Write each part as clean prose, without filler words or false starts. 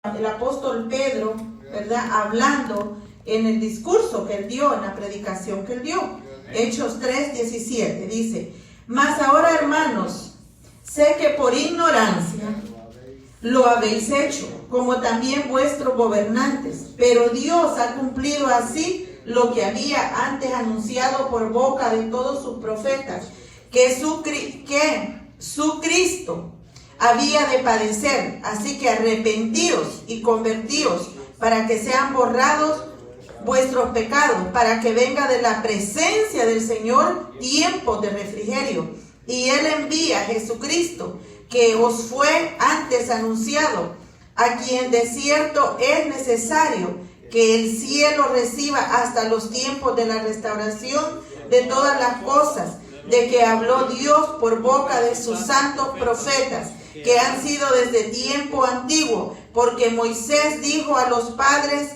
el apóstol Pedro, ¿verdad? Hablando en el discurso que él dio, en la predicación que él dio. Hechos 3:17 dice: mas ahora, hermanos, sé que por ignorancia lo habéis hecho, como también vuestros gobernantes, pero Dios ha cumplido así lo que había antes anunciado por boca de todos sus profetas, que su Cristo había de padecer. Así que arrepentíos y convertíos para que sean borrados vuestros pecados, para que venga de la presencia del Señor tiempo de refrigerio. Y Él envía a Jesucristo, que os fue antes anunciado, a quien de cierto es necesario que el cielo reciba hasta los tiempos de la restauración de todas las cosas, de que habló Dios por boca de sus santos profetas, que han sido desde tiempo antiguo, porque Moisés dijo a los padres: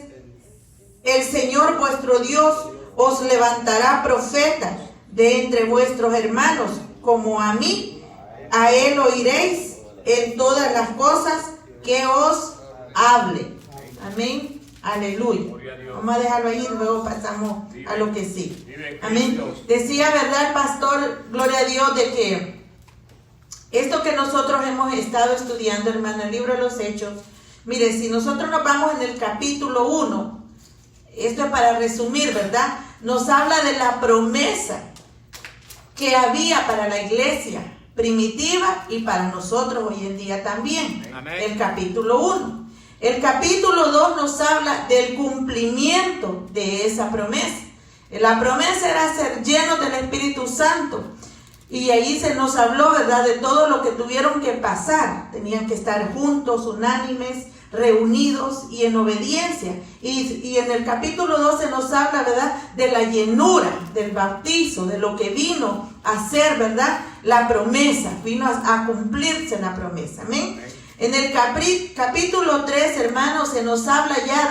el Señor vuestro Dios os levantará profeta de entre vuestros hermanos, como a mí. A él oiréis en todas las cosas que os hable. Amén. Aleluya. Vamos a dejarlo ahí y luego pasamos a lo que sí. Amén. Decía, ¿verdad, el pastor? Gloria a Dios, de que esto que nosotros hemos estado estudiando, hermano, el libro de los Hechos, mire, si nosotros nos vamos en el capítulo 1, esto es para resumir, ¿verdad? Nos habla de la promesa que había para la iglesia primitiva y para nosotros hoy en día también. Amén. El capítulo 1. El capítulo 2 nos habla del cumplimiento de esa promesa. La promesa era ser llenos del Espíritu Santo. Y ahí se nos habló, ¿verdad?, de todo lo que tuvieron que pasar. Tenían que estar juntos, unánimes, reunidos y en obediencia. Y en el capítulo 12 nos habla, ¿verdad?, de la llenura del bautizo, de lo que vino a ser, ¿verdad?, la promesa. Vino a cumplirse la promesa. Amén. En el capítulo 3, hermanos, se nos habla ya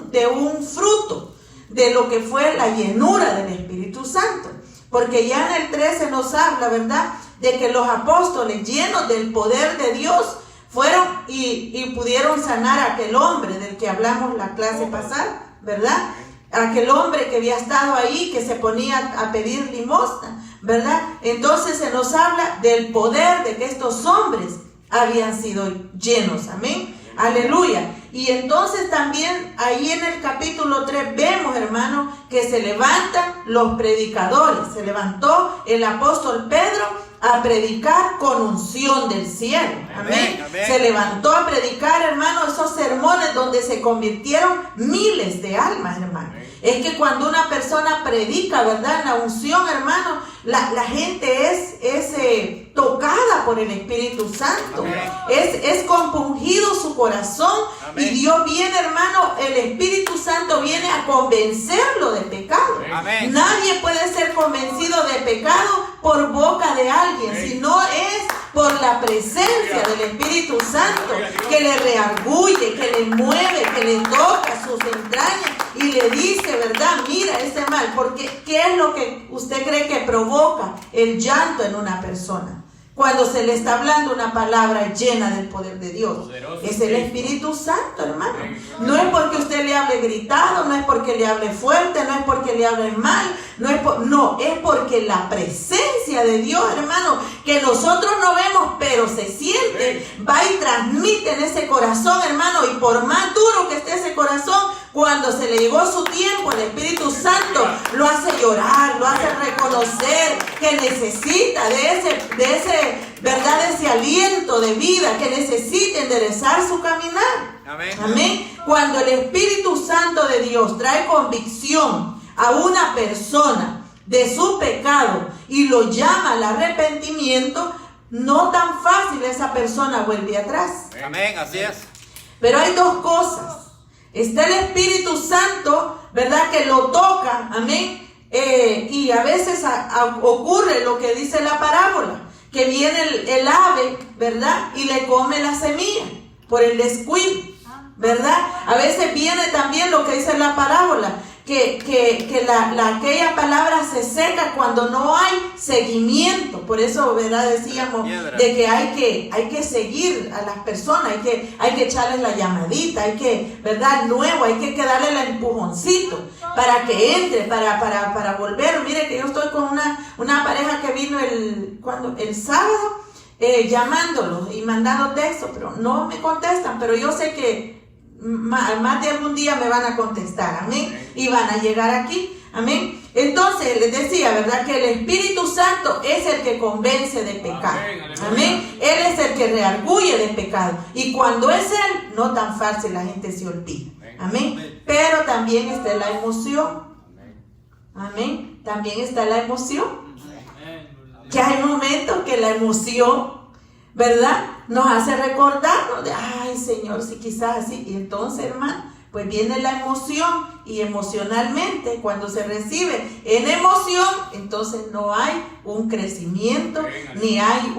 de un fruto de lo que fue la llenura del Espíritu Santo. Porque ya en el 13 nos habla, ¿verdad?, de que los apóstoles, llenos del poder de Dios, fueron y pudieron sanar a aquel hombre del que hablamos la clase pasada, ¿verdad? Aquel hombre que había estado ahí, que se ponía a pedir limosna, ¿verdad? Entonces se nos habla del poder de que estos hombres habían sido llenos. Amén. Aleluya. Y entonces también ahí en el capítulo 3 vemos, hermano, que se levantan los predicadores. Se levantó el apóstol Pedro a predicar con unción del cielo. Amén. Amén. Se levantó a predicar, hermano, esos sermones donde se convirtieron miles de almas, hermano. Amén. Es que cuando una persona predica, ¿verdad?, en la unción, hermano, la gente es tocada por el Espíritu Santo. Es compungido su corazón. Amén. Y Dios viene, hermano, el Espíritu Santo viene a convencerlo de pecado. Amén. Nadie puede ser convencido de pecado por boca de alguien, amén, sino es por la presencia del Espíritu Santo, que le reargulle, que le mueve, que le toca sus entrañas y le dice, ¿verdad?, mira ese mal. Porque ¿qué es lo que usted cree que provoca el llanto en una persona? Cuando se le está hablando una palabra llena del poder de Dios. Es el Espíritu Santo, hermano. No es porque usted le hable gritado, no es porque le hable fuerte, no es porque le hable mal, no, es porque la presencia de Dios, hermano, que nosotros no vemos, pero se siente, va y transmite en ese corazón, hermano, y por más duro que esté ese corazón, cuando se le llegó su tiempo, el Espíritu Santo lo hace llorar, lo hace reconocer que necesita de ese, ¿verdad?, de ese aliento de vida, que necesita enderezar su caminar. Amén. Amén. Cuando el Espíritu Santo de Dios trae convicción a una persona de su pecado y lo llama al arrepentimiento, no tan fácil esa persona vuelve atrás. Amén, así es. Pero hay dos cosas. Está el Espíritu Santo, ¿verdad?, que lo toca, amén, y a veces ocurre lo que dice la parábola, que viene el ave, ¿verdad?, y le come la semilla por el descuido, ¿verdad? A veces viene también lo que dice la parábola, aquella palabra se seca cuando no hay seguimiento. Por eso, ¿verdad? Decíamos de que hay que seguir a las personas, hay que echarles la llamadita, hay que, ¿verdad? Nuevo, hay que darle el empujoncito para que entre, para volver. Mire que yo estoy con una pareja que vino el sábado, llamándolos y mandando textos, pero no me contestan, pero yo sé que más de algún día me van a contestar, amén, y van a llegar aquí, amén. Entonces les decía, ¿verdad? Que el Espíritu Santo es el que convence de pecado, amén. Él es el que reargulle de pecado, y cuando es Él, no tan fácil la gente se olvida, amén. Pero también está la emoción, amén, también está la emoción, que hay momentos que la emoción, ¿verdad?, nos hace recordarnos de, ay Señor, si quizás así. Y entonces, hermano, pues viene la emoción, y emocionalmente, cuando se recibe en emoción, entonces no hay un crecimiento, ni hay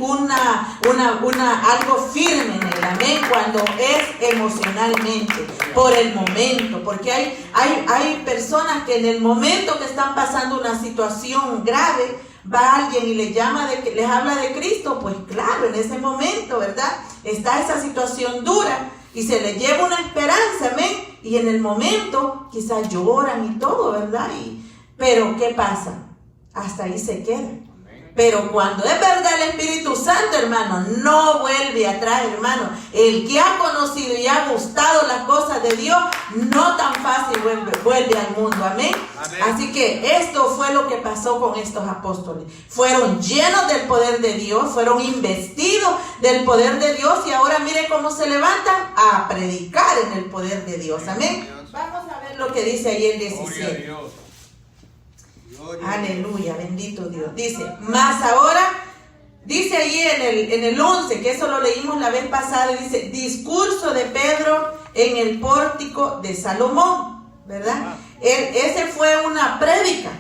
algo firme en él, amén, cuando es emocionalmente, por el momento, porque hay personas que en el momento que están pasando una situación grave, va alguien y les habla de Cristo, pues claro, en ese momento, ¿verdad?, está esa situación dura y se les lleva una esperanza, amén, y en el momento quizás lloran y todo, ¿verdad? Pero ¿qué pasa? Hasta ahí se queda. Pero cuando es verdad el Espíritu Santo, hermano, no vuelve atrás, hermano. El que ha conocido y ha gustado las cosas de Dios, no tan fácil vuelve al mundo, amén. Así que esto fue lo que pasó con estos apóstoles. Fueron llenos del poder de Dios, fueron investidos del poder de Dios, y ahora mire cómo se levantan a predicar en el poder de Dios, amén. Vamos a ver lo que dice ahí el 17. Aleluya, bendito Dios. Dice, más ahora, dice allí en el 11, que eso lo leímos la vez pasada, dice, discurso de Pedro en el pórtico de Salomón, ¿verdad? Ese fue una prédica.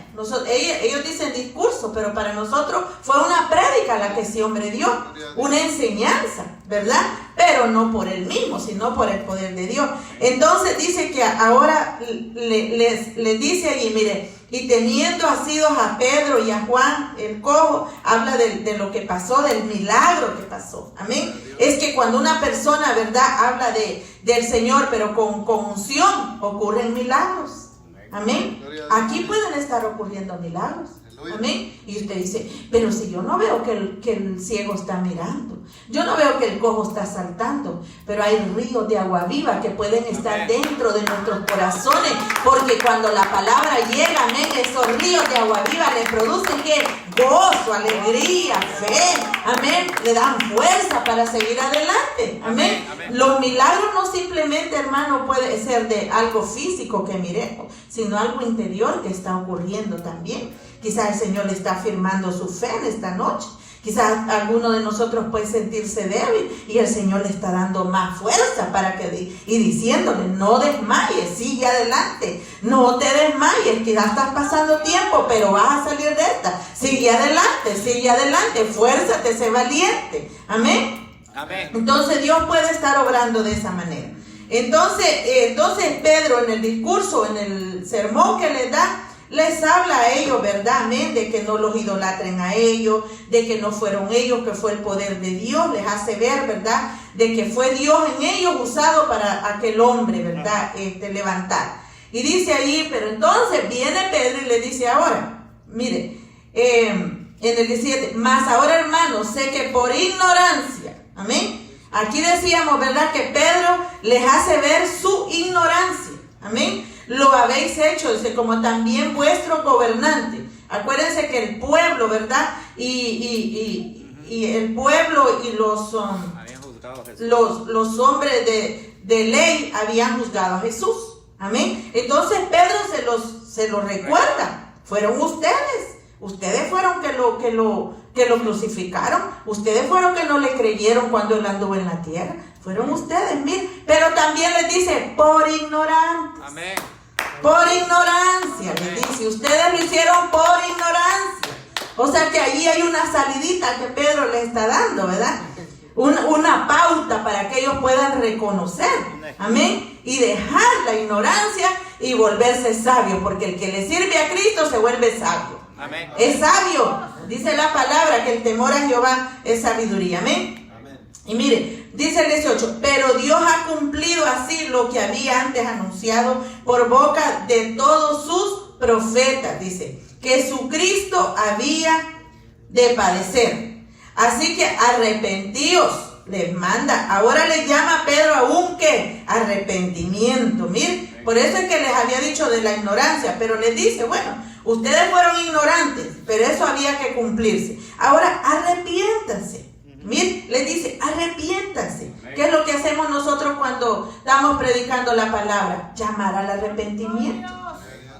Ellos dicen discurso, pero para nosotros fue una prédica la que ese hombre dio, una enseñanza, ¿verdad? Pero no por él mismo, sino por el poder de Dios. Entonces dice que ahora les dice allí, mire, y teniendo asidos a Pedro y a Juan el cojo, habla de lo que pasó, del milagro que pasó, amén. Es que cuando una persona, ¿verdad?, habla del Señor, pero con unción, ocurren milagros, amén. Aquí pueden estar ocurriendo milagros, amén. Y usted dice, pero si yo no veo que el ciego está mirando, yo no veo que el cojo está saltando, pero hay ríos de agua viva que pueden estar dentro de nuestros corazones, porque cuando la palabra llega, amén, esos ríos de agua viva le producen ¿qué? Gozo, alegría, fe, amén, le dan fuerza para seguir adelante, amén. Los milagros no simplemente, hermano, puede ser de algo físico que miremos, sino algo interior que está ocurriendo también. Quizás el Señor le está afirmando su fe en esta noche. Quizás alguno de nosotros puede sentirse débil y el Señor le está dando más fuerza y diciéndole, no desmayes, sigue adelante, no te desmayes, que ya estás pasando tiempo, pero vas a salir de esta. Sigue adelante, fuérzate, sé valiente. Amén. Entonces Dios puede estar obrando de esa manera. Entonces Pedro en el discurso, en el sermón que les da, les habla a ellos, ¿verdad? Amén, de que no los idolatren a ellos, de que no fueron ellos, que fue el poder de Dios. Les hace ver, ¿verdad?, de que fue Dios en ellos usado para aquel hombre, ¿verdad?, levantar. Y dice ahí, pero entonces viene Pedro y le dice ahora, mire, en el 17, más ahora, hermanos, sé que por ignorancia, amén. Aquí decíamos, ¿verdad?, que Pedro les hace ver su ignorancia, amén. Lo habéis hecho, dice, como también vuestro gobernante. Acuérdense que el pueblo, ¿verdad? Y el pueblo y los hombres de ley habían juzgado a Jesús. Amén. Entonces Pedro se lo recuerda. Fueron ustedes. Ustedes fueron que lo crucificaron. Ustedes fueron que no le creyeron cuando él anduvo en la tierra. Fueron ustedes, miren. Pero también les dice, por ignorantes. Amén. Por ignorancia, les dice. Ustedes lo hicieron por ignorancia. O sea que ahí hay una salidita que Pedro le está dando, ¿verdad? Una pauta para que ellos puedan reconocer Amén. Y dejar la ignorancia y volverse sabio, porque el que le sirve a Cristo se vuelve sabio. Amén. Es sabio. Dice la palabra que el temor a Jehová es sabiduría. Amén. Y mire, dice el 18, pero Dios ha cumplido así lo que había antes anunciado por boca de todos sus profetas. Dice que su Cristo había de padecer. Así que arrepentíos, les manda. Ahora les llama Pedro a un ¿qué? Arrepentimiento. Miren, por eso es que les había dicho de la ignorancia, pero les dice, bueno, ustedes fueron ignorantes, pero eso había que cumplirse. Ahora arrepiéntanse. Miren, les dice, arrepiéntanse. ¿Qué es lo que hacemos nosotros cuando estamos predicando la palabra? Llamar al arrepentimiento.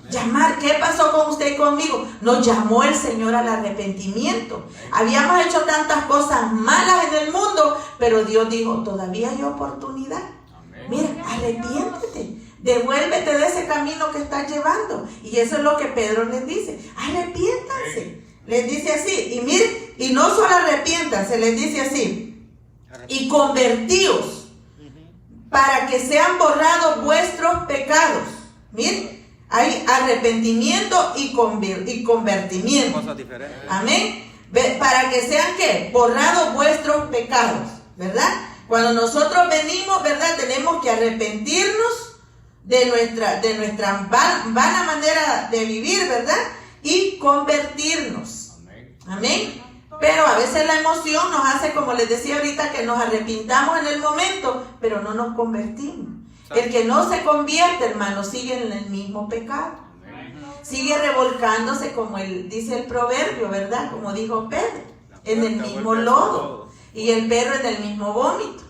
Llamar, ¿qué pasó con usted y conmigo? Nos llamó el Señor al arrepentimiento. Habíamos hecho tantas cosas malas en el mundo, pero Dios dijo, todavía hay oportunidad. Mira, arrepiéntete, devuélvete de ese camino que estás llevando. Y eso es lo que Pedro les dice, arrepiéntanse. Les dice así, y miren, y no solo arrepiéntanse, les dice así, y convertíos para que sean borrados vuestros pecados. Miren, hay arrepentimiento y convertimiento. Cosas diferentes. Amén. Para que sean ¿qué? Borrados vuestros pecados, ¿verdad? Cuando nosotros venimos, ¿verdad? Tenemos que arrepentirnos de nuestra vana manera de vivir, ¿verdad? Y convertirnos. Amén. Pero a veces la emoción nos hace, como les decía ahorita, que nos arrepintamos en el momento, pero no nos convertimos. El que no se convierte, hermano, sigue en el mismo pecado. Sigue revolcándose, como dice el proverbio, ¿verdad? Como dijo Pedro, en el mismo lodo. Y el perro en el mismo vómito.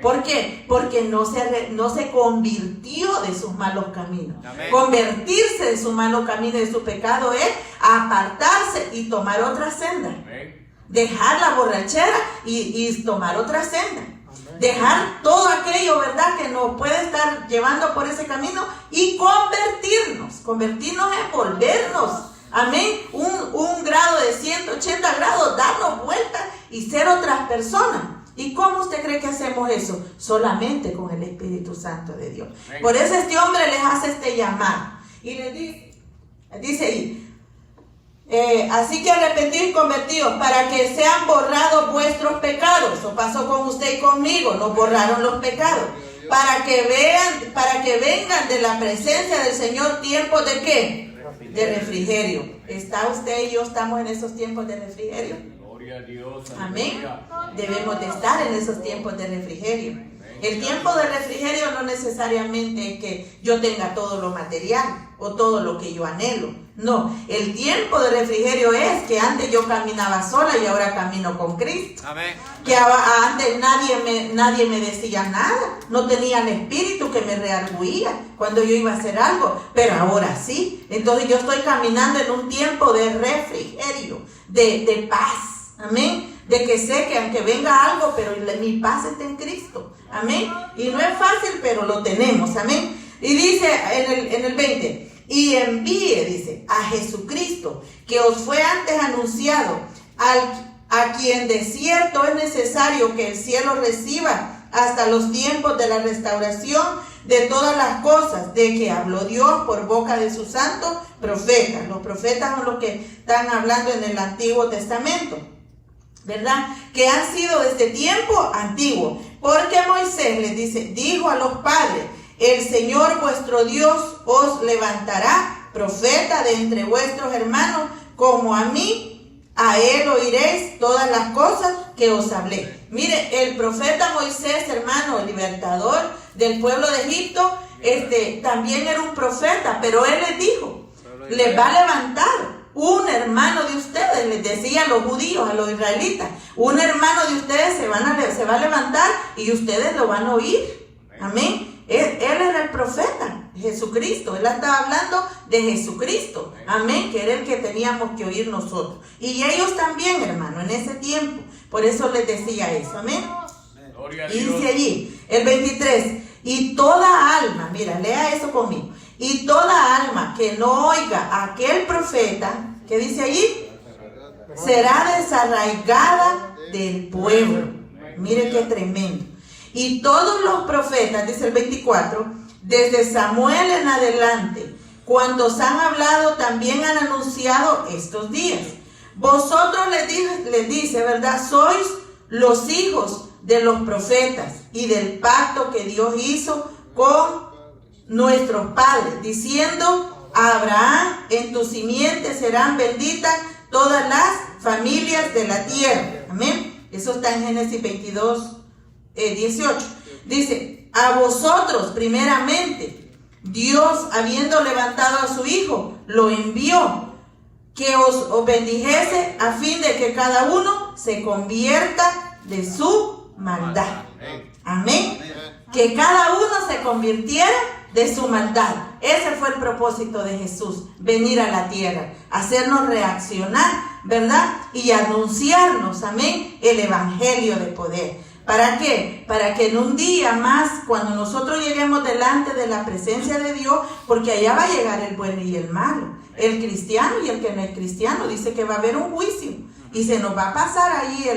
¿Por qué? Porque no se convirtió de sus malos caminos. Amén. Convertirse de su malo camino y de su pecado es apartarse y tomar otra senda. Amén. Dejar la borrachera y tomar otra senda. Amén. Dejar todo aquello, ¿verdad?, que nos puede estar llevando por ese camino y convertirnos. Convertirnos es volvernos. Amén. Un grado de 180 grados, darnos vuelta y ser otras personas. ¿Y cómo usted cree que hacemos eso? Solamente con el Espíritu Santo de Dios. Por eso este hombre les hace este llamado. Y les dice ahí, así que arrepentidos y convertidos para que sean borrados vuestros pecados. Eso pasó con usted y conmigo, nos borraron los pecados. Para que vengan de la presencia del Señor tiempos de ¿qué? De refrigerio. ¿Está usted y yo estamos en esos tiempos de refrigerio? Amén. Debemos de estar en esos tiempos de refrigerio. El tiempo de refrigerio no necesariamente es que yo tenga todo lo material o todo lo que yo anhelo. No, el tiempo de refrigerio es que antes yo caminaba sola y ahora camino con Cristo. Amén. Que antes nadie me decía nada, no tenía el espíritu que me reargüía cuando yo iba a hacer algo, pero ahora sí. Entonces yo estoy caminando en un tiempo de refrigerio, de paz. Amén. De que sé que aunque venga algo, pero mi paz está en Cristo. Amén. Y no es fácil, pero lo tenemos. Amén. Y dice en el 20, y envíe, dice, a Jesucristo, que os fue antes anunciado, a quien de cierto es necesario que el cielo reciba hasta los tiempos de la restauración de todas las cosas, de que habló Dios por boca de sus santos profetas. Los profetas son los que están hablando en el Antiguo Testamento, ¿verdad? Que han sido desde tiempo antiguo. Porque Moisés les dice, dijo a los padres, el Señor vuestro Dios os levantará profeta de entre vuestros hermanos, como a mí, a él oiréis todas las cosas que os hablé. Mire, el profeta Moisés, hermano, el libertador del pueblo de Egipto, también era un profeta, pero él les dijo, les va a levantar un hermano de ustedes, les decía a los judíos, a los israelitas, un hermano de ustedes se va a levantar y ustedes lo van a oír. Amén. Él era el profeta, Jesucristo. Él estaba hablando de Jesucristo. Amén. Que era el que teníamos que oír nosotros. Y ellos también, hermano, en ese tiempo. Por eso les decía eso. Amén. Y dice allí, el 23, y toda alma, mira, lea eso conmigo. Y toda alma que no oiga a aquel profeta, ¿qué dice allí? Será desarraigada del pueblo. Mire qué tremendo. Y todos los profetas, dice el 24, desde Samuel en adelante, cuantos han hablado también han anunciado estos días. Vosotros les dice, ¿verdad? Sois los hijos de los profetas y del pacto que Dios hizo con nuestros padres, diciendo a Abraham, en tu simiente serán benditas todas las familias de la tierra. Amén. Eso está en Génesis 22, 18. Dice, a vosotros primeramente, Dios, habiendo levantado a su Hijo, lo envió, que os bendijese a fin de que cada uno se convierta de su maldad. Amén. Que cada uno se convirtiera de su maldad. Ese fue el propósito de Jesús, venir a la tierra, hacernos reaccionar, ¿verdad? Y anunciarnos, amén, el evangelio de poder. ¿Para qué? Para que en un día más, cuando nosotros lleguemos delante de la presencia de Dios, porque allá va a llegar el bueno y el malo, el cristiano y el que no es cristiano, dice que va a haber un juicio y se nos va a pasar ahí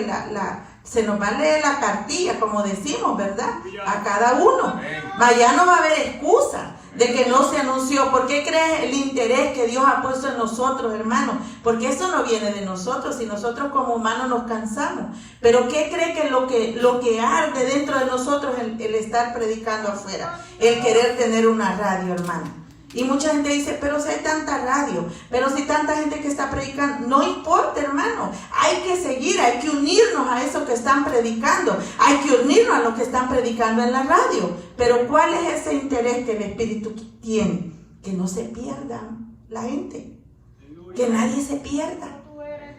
se nos va a leer la cartilla, como decimos, ¿verdad? A cada uno. Allá no va a haber excusa de que no se anunció. ¿Por qué crees el interés que Dios ha puesto en nosotros, hermanos? Porque eso no viene de nosotros, y nosotros como humanos nos cansamos. Pero ¿qué cree que lo que arde dentro de nosotros el estar predicando afuera? El querer tener una radio, hermano. Y mucha gente dice, pero si hay tanta radio, pero si tanta gente que está predicando, no importa, hermano, hay que seguir, hay que unirnos a eso que están predicando, hay que unirnos a lo que están predicando en la radio. Pero ¿cuál es ese interés que el Espíritu tiene? Que no se pierda la gente, que nadie se pierda.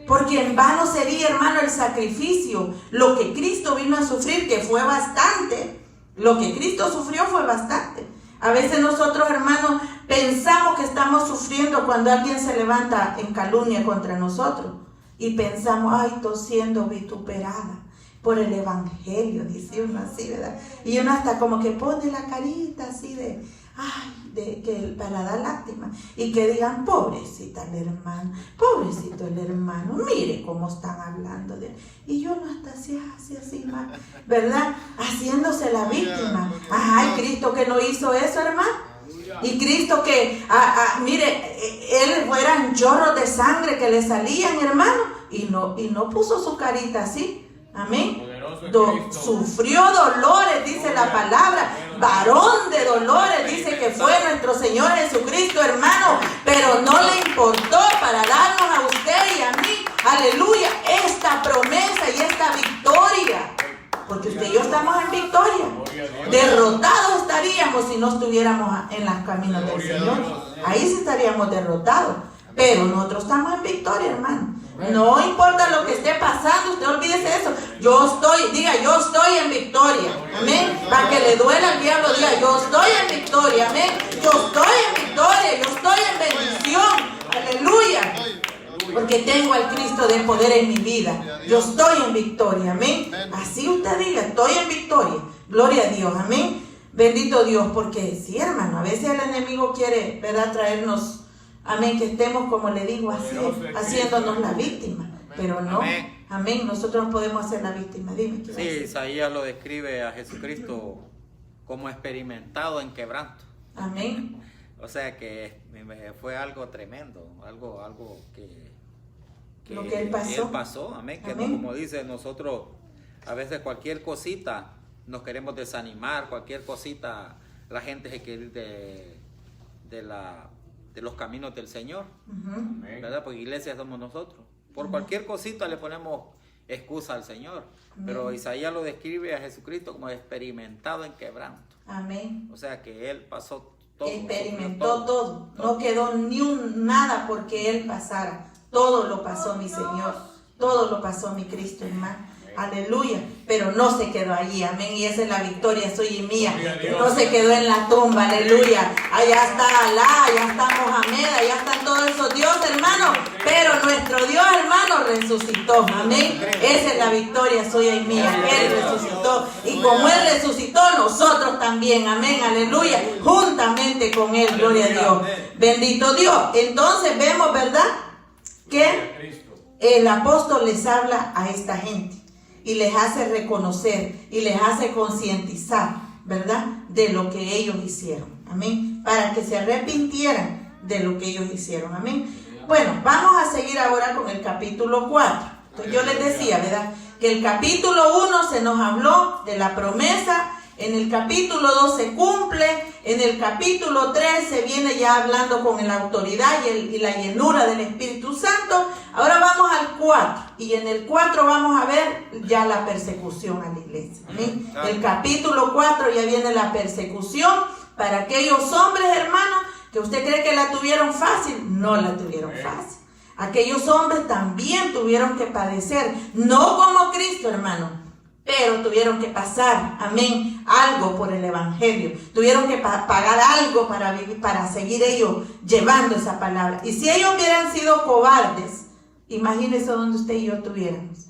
Porque en vano sería, hermano, el sacrificio, lo que Cristo vino a sufrir, que fue bastante, lo que Cristo sufrió fue bastante. A veces nosotros, hermanos, pensamos que estamos sufriendo cuando alguien se levanta en calumnia contra nosotros. Y pensamos, ay, estoy siendo vituperada por el evangelio, dice uno así, ¿verdad? Y uno hasta como que pone la carita así de, para dar lástima. Y que digan, pobrecita el hermano, pobrecito el hermano, mire cómo están hablando de él. Y yo no hasta así más, ¿verdad? Haciéndose la víctima. Ay, Cristo que no hizo eso, hermano. Y Cristo que, mire, él eran chorros de sangre que le salían, hermano. Y no puso su carita así. Amén. Sufrió dolores, dice la palabra. Varón de dolores, dice que fue nuestro Señor Jesucristo, hermano. Pero no le importó para darnos a usted y a mí, aleluya, esta promesa y esta victoria. Porque usted y yo estamos en victoria. Derrotados estaríamos si no estuviéramos en los caminos del Señor. Ahí sí estaríamos derrotados. Pero nosotros estamos en victoria, hermano. No importa lo que esté pasando, usted olvídese de eso. Yo estoy en victoria. Amén. Para que le duela al diablo, diga, yo estoy en victoria. Amén. Yo estoy en victoria, yo estoy en bendición. Aleluya. Porque tengo al Cristo de poder en mi vida. Yo estoy en victoria. Amén. Así usted diga, estoy en victoria. Gloria a Dios. Amén. Bendito Dios. Porque sí, hermano, a veces el enemigo quiere, ¿verdad?, traernos, amén, que estemos, como le digo, así, haciéndonos la víctima. Pero no, amén, nosotros no podemos hacer la víctima. Dime. Sí, Isaías lo describe a Jesucristo como experimentado en quebranto. Amén. O sea que fue algo tremendo, algo que lo que él pasó. Amén. Que no, como dice, nosotros a veces cualquier cosita nos queremos desanimar, cualquier cosita la gente se quiere ir de los caminos del Señor, ¿verdad? Porque iglesia somos nosotros. Por cualquier cosita le ponemos excusa al Señor. Pero Isaías lo describe a Jesucristo como experimentado en quebranto. Amén. O sea que él pasó todo. Experimentó todo. No quedó ni nada porque él pasara. Todo lo pasó mi Señor. Todo lo pasó mi Cristo, hermano. Aleluya, pero no se quedó allí, amén, y esa es la victoria suya y mía, no se quedó en la tumba, aleluya, allá está Alá, allá está Mohamed, allá están todos esos dioses, hermano, pero nuestro Dios, hermano, resucitó, amén, esa es la victoria suya y mía, Él resucitó, y como Él resucitó, nosotros también, amén, aleluya, juntamente con Él, gloria a Dios, bendito Dios. Entonces vemos, ¿verdad?, que el apóstol les habla a esta gente. y les hace reconocer y les hace concientizar, ¿verdad?, de lo que ellos hicieron. Amén. Para que se arrepintieran de lo que ellos hicieron. Amén. Bueno, vamos a seguir ahora con el capítulo 4. Entonces, yo les decía, ¿verdad?, que el capítulo 1 se nos habló de la promesa. En el capítulo 2 se cumple, en el capítulo 3 se viene ya hablando con la autoridad y la llenura del Espíritu Santo. Ahora vamos al 4, y en el 4 vamos a ver ya la persecución a la iglesia. ¿Amén? El capítulo 4 ya viene la persecución para aquellos hombres, hermanos, que usted cree que la tuvieron fácil. No la tuvieron fácil. Aquellos hombres también tuvieron que padecer, no como Cristo, hermano, pero tuvieron que pasar, amén, algo por el evangelio. Tuvieron que pagar algo para vivir, para seguir ellos llevando esa palabra. Y si ellos hubieran sido cobardes, imagínense donde usted y yo estuviéramos,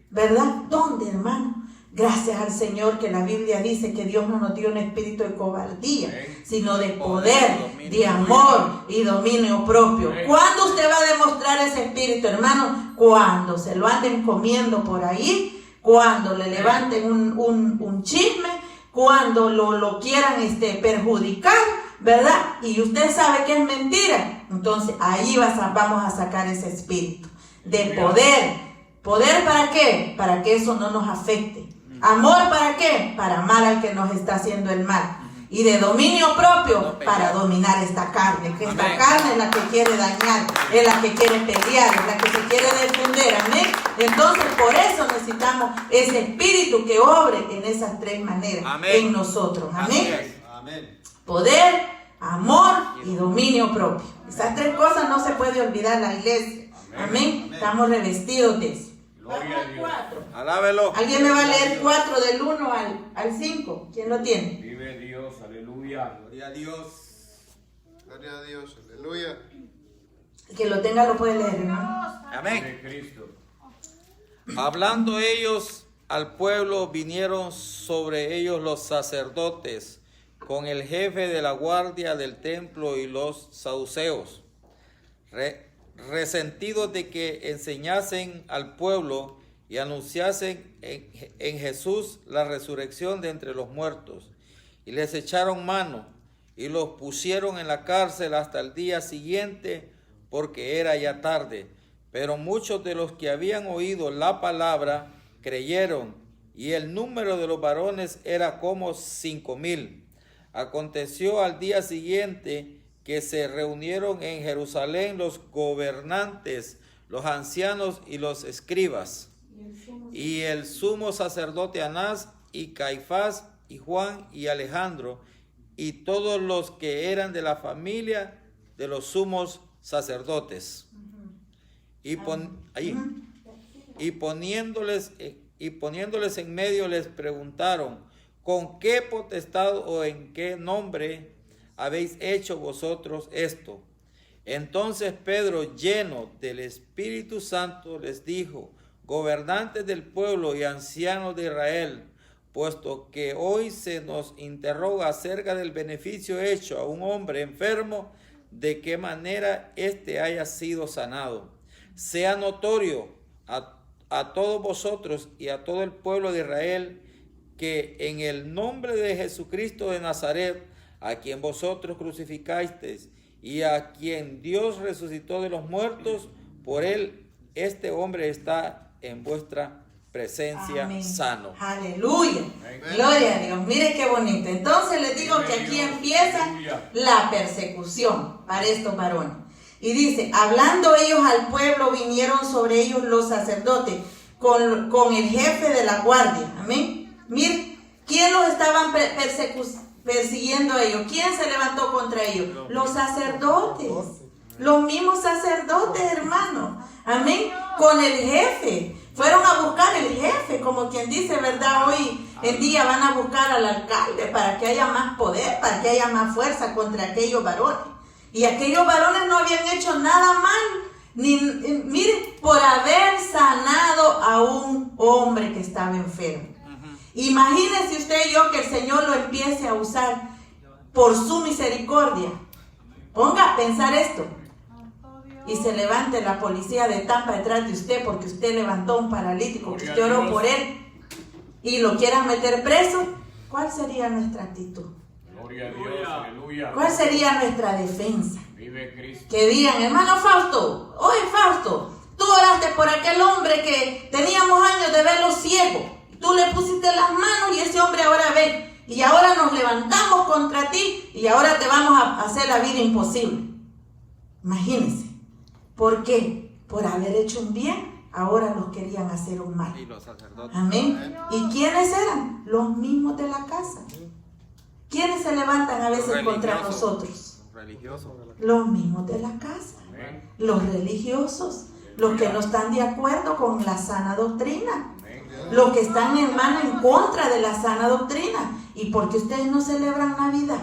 ¿verdad? ¿Dónde, hermano? Gracias al Señor que la Biblia dice que Dios no nos dio un espíritu de cobardía, sino de poder, de amor y dominio propio. ¿Cuándo usted va a demostrar ese espíritu, hermano? Cuando se lo anden comiendo por ahí, cuando le levanten un chisme, cuando lo quieran perjudicar, ¿verdad? Y usted sabe que es mentira. Entonces ahí vamos a sacar ese espíritu de poder. ¿Poder para qué? Para que eso no nos afecte. ¿Amor para qué? Para amar al que nos está haciendo el mal. Y de dominio propio, para dominar esta carne. Que esta carne es la que quiere dañar, es la que quiere pelear, es la que se quiere defender. Amén. Entonces, por eso necesitamos ese espíritu que obre en esas tres maneras. Amén. En nosotros. Amén. Amén. Poder, amor y dominio propio. Esas tres cosas no se puede olvidar la iglesia. Amén. Estamos revestidos de eso. Vamos al 4. Alábelo. ¿Alguien me va a leer 4 del 1 al 5? ¿Quién lo tiene? Vive Dios, aleluya. Gloria a Dios. Gloria a Dios, aleluya. El que lo tenga lo puede leer, ¿no? Amén. Cristo. Hablando ellos al pueblo, vinieron sobre ellos los sacerdotes con el jefe de la guardia del templo y los saduceos, resentidos de que enseñasen al pueblo y anunciasen en Jesús la resurrección de entre los muertos. Y les echaron mano y los pusieron en la cárcel hasta el día siguiente, porque era ya tarde. Pero muchos de los que habían oído la palabra creyeron, y el número de los varones era como 5,000. Aconteció al día siguiente que se reunieron en Jerusalén los gobernantes, los ancianos y los escribas, y el sumo sacerdote Anás, y Caifás, y Juan, y Alejandro, y todos los que eran de la familia de los sumos sacerdotes. Y poniéndoles en medio les preguntaron: ¿con qué potestad o en qué nombre habéis hecho vosotros esto? Entonces Pedro, lleno del Espíritu Santo, les dijo: gobernantes del pueblo y ancianos de Israel, puesto que hoy se nos interroga acerca del beneficio hecho a un hombre enfermo, de qué manera éste haya sido sanado. Sea notorio a todos vosotros y a todo el pueblo de Israel que en el nombre de Jesucristo de Nazaret, a quien vosotros crucificasteis y a quien Dios resucitó de los muertos, por él este hombre está en vuestra presencia. Amén. Sano. Aleluya. Amén. Gloria a Dios. Mire qué bonito. Entonces les digo que aquí empieza la persecución para estos varones. Y dice: hablando ellos al pueblo, vinieron sobre ellos los sacerdotes con el jefe de la guardia. Amén. Mire, ¿quién los estaban persiguiendo a ellos? ¿Quién se levantó contra ellos? Los sacerdotes. Los mismos sacerdotes, hermano. Amén. Con el jefe. Fueron a buscar el jefe, como quien dice, ¿verdad? Hoy en día van a buscar al alcalde para que haya más poder, para que haya más fuerza contra aquellos varones. Y aquellos varones no habían hecho nada mal, miren, por haber sanado a un hombre que estaba enfermo. Imagínense usted y yo que el Señor lo empiece a usar por su misericordia. Ponga a pensar esto. y se levante la policía de Tampa detrás de usted porque usted levantó un paralítico, que usted oró por él y lo quieran meter preso, ¿cuál sería nuestra actitud? Gloria a Dios, aleluya. ¿Cuál sería nuestra defensa? Vive Cristo. Que digan, hermano Fausto, oye Fausto, tú oraste por aquel hombre que teníamos años de verlo ciego, tú le pusiste las manos y ese hombre ahora ve. Y ahora nos levantamos contra ti y ahora te vamos a hacer la vida imposible. Imagínense. ¿Por qué? Por haber hecho un bien, ahora nos querían hacer un mal. Y los sacerdotes. Amén. ¿Y quiénes eran? Los mismos de la casa. ¿Quiénes se levantan a veces contra nosotros? Religiosos. Los mismos de la casa. Amén. Los religiosos. Los que no están de acuerdo con la sana doctrina. Los que están, hermano, en contra de la sana doctrina. ¿Y por qué ustedes no celebran Navidad?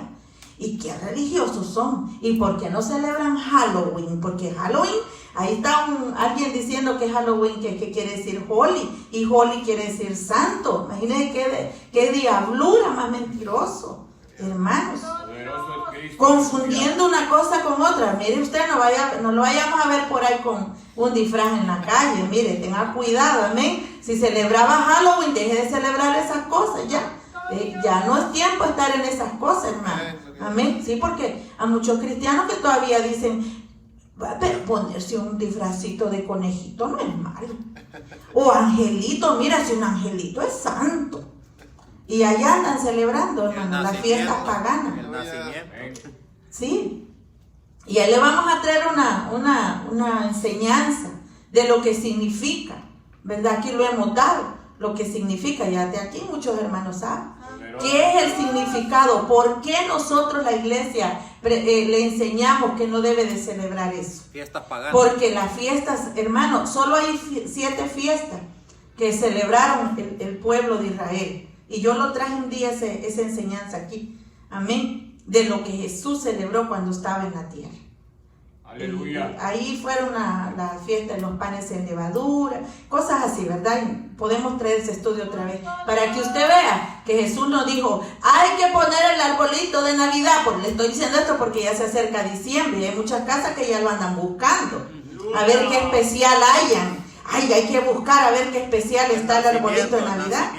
¿Y qué religiosos son? ¿Y por qué no celebran Halloween? Porque Halloween, ahí está alguien diciendo que Halloween que quiere decir holy, y holy quiere decir santo. Imagínense qué diablura más mentiroso, hermanos. Poderoso es Cristo. Confundiendo una cosa con otra. Mire usted, no lo vayamos a ver por ahí con un disfraz en la calle. Mire, tenga cuidado, amén. Si celebraba Halloween, deje de celebrar esas cosas ya. Ya no es tiempo de estar en esas cosas, hermano. Amén. Sí, porque a muchos cristianos que todavía dicen, pero ponerse un disfrazito de conejito no es malo. O angelito, mira, si un angelito es santo. Y allá andan celebrando, hermano, las fiestas paganas. El nacimiento. Sí. Y ahí le vamos a traer una enseñanza de lo que significa, ¿verdad? Aquí lo hemos dado, lo que significa, ya de aquí muchos hermanos saben. ¿Qué es el significado? ¿Por qué nosotros, la iglesia, le enseñamos que no debe de celebrar eso? Fiestas paganas. Porque las fiestas, hermano, solo hay 7 fiestas que celebraron el pueblo de Israel. Y yo lo traje un día esa enseñanza aquí. Amén. De lo que Jesús celebró cuando estaba en la tierra. Aleluya. Ahí fueron la fiesta de los panes en levadura, cosas así, ¿verdad? Y podemos traer ese estudio otra vez para que usted vea que Jesús nos dijo, hay que poner el arbolito de Navidad. Le estoy diciendo esto porque ya se acerca diciembre y hay muchas casas que ya lo andan buscando. A ver qué especial hayan. Ay, hay que buscar a ver qué especial está el arbolito de Navidad.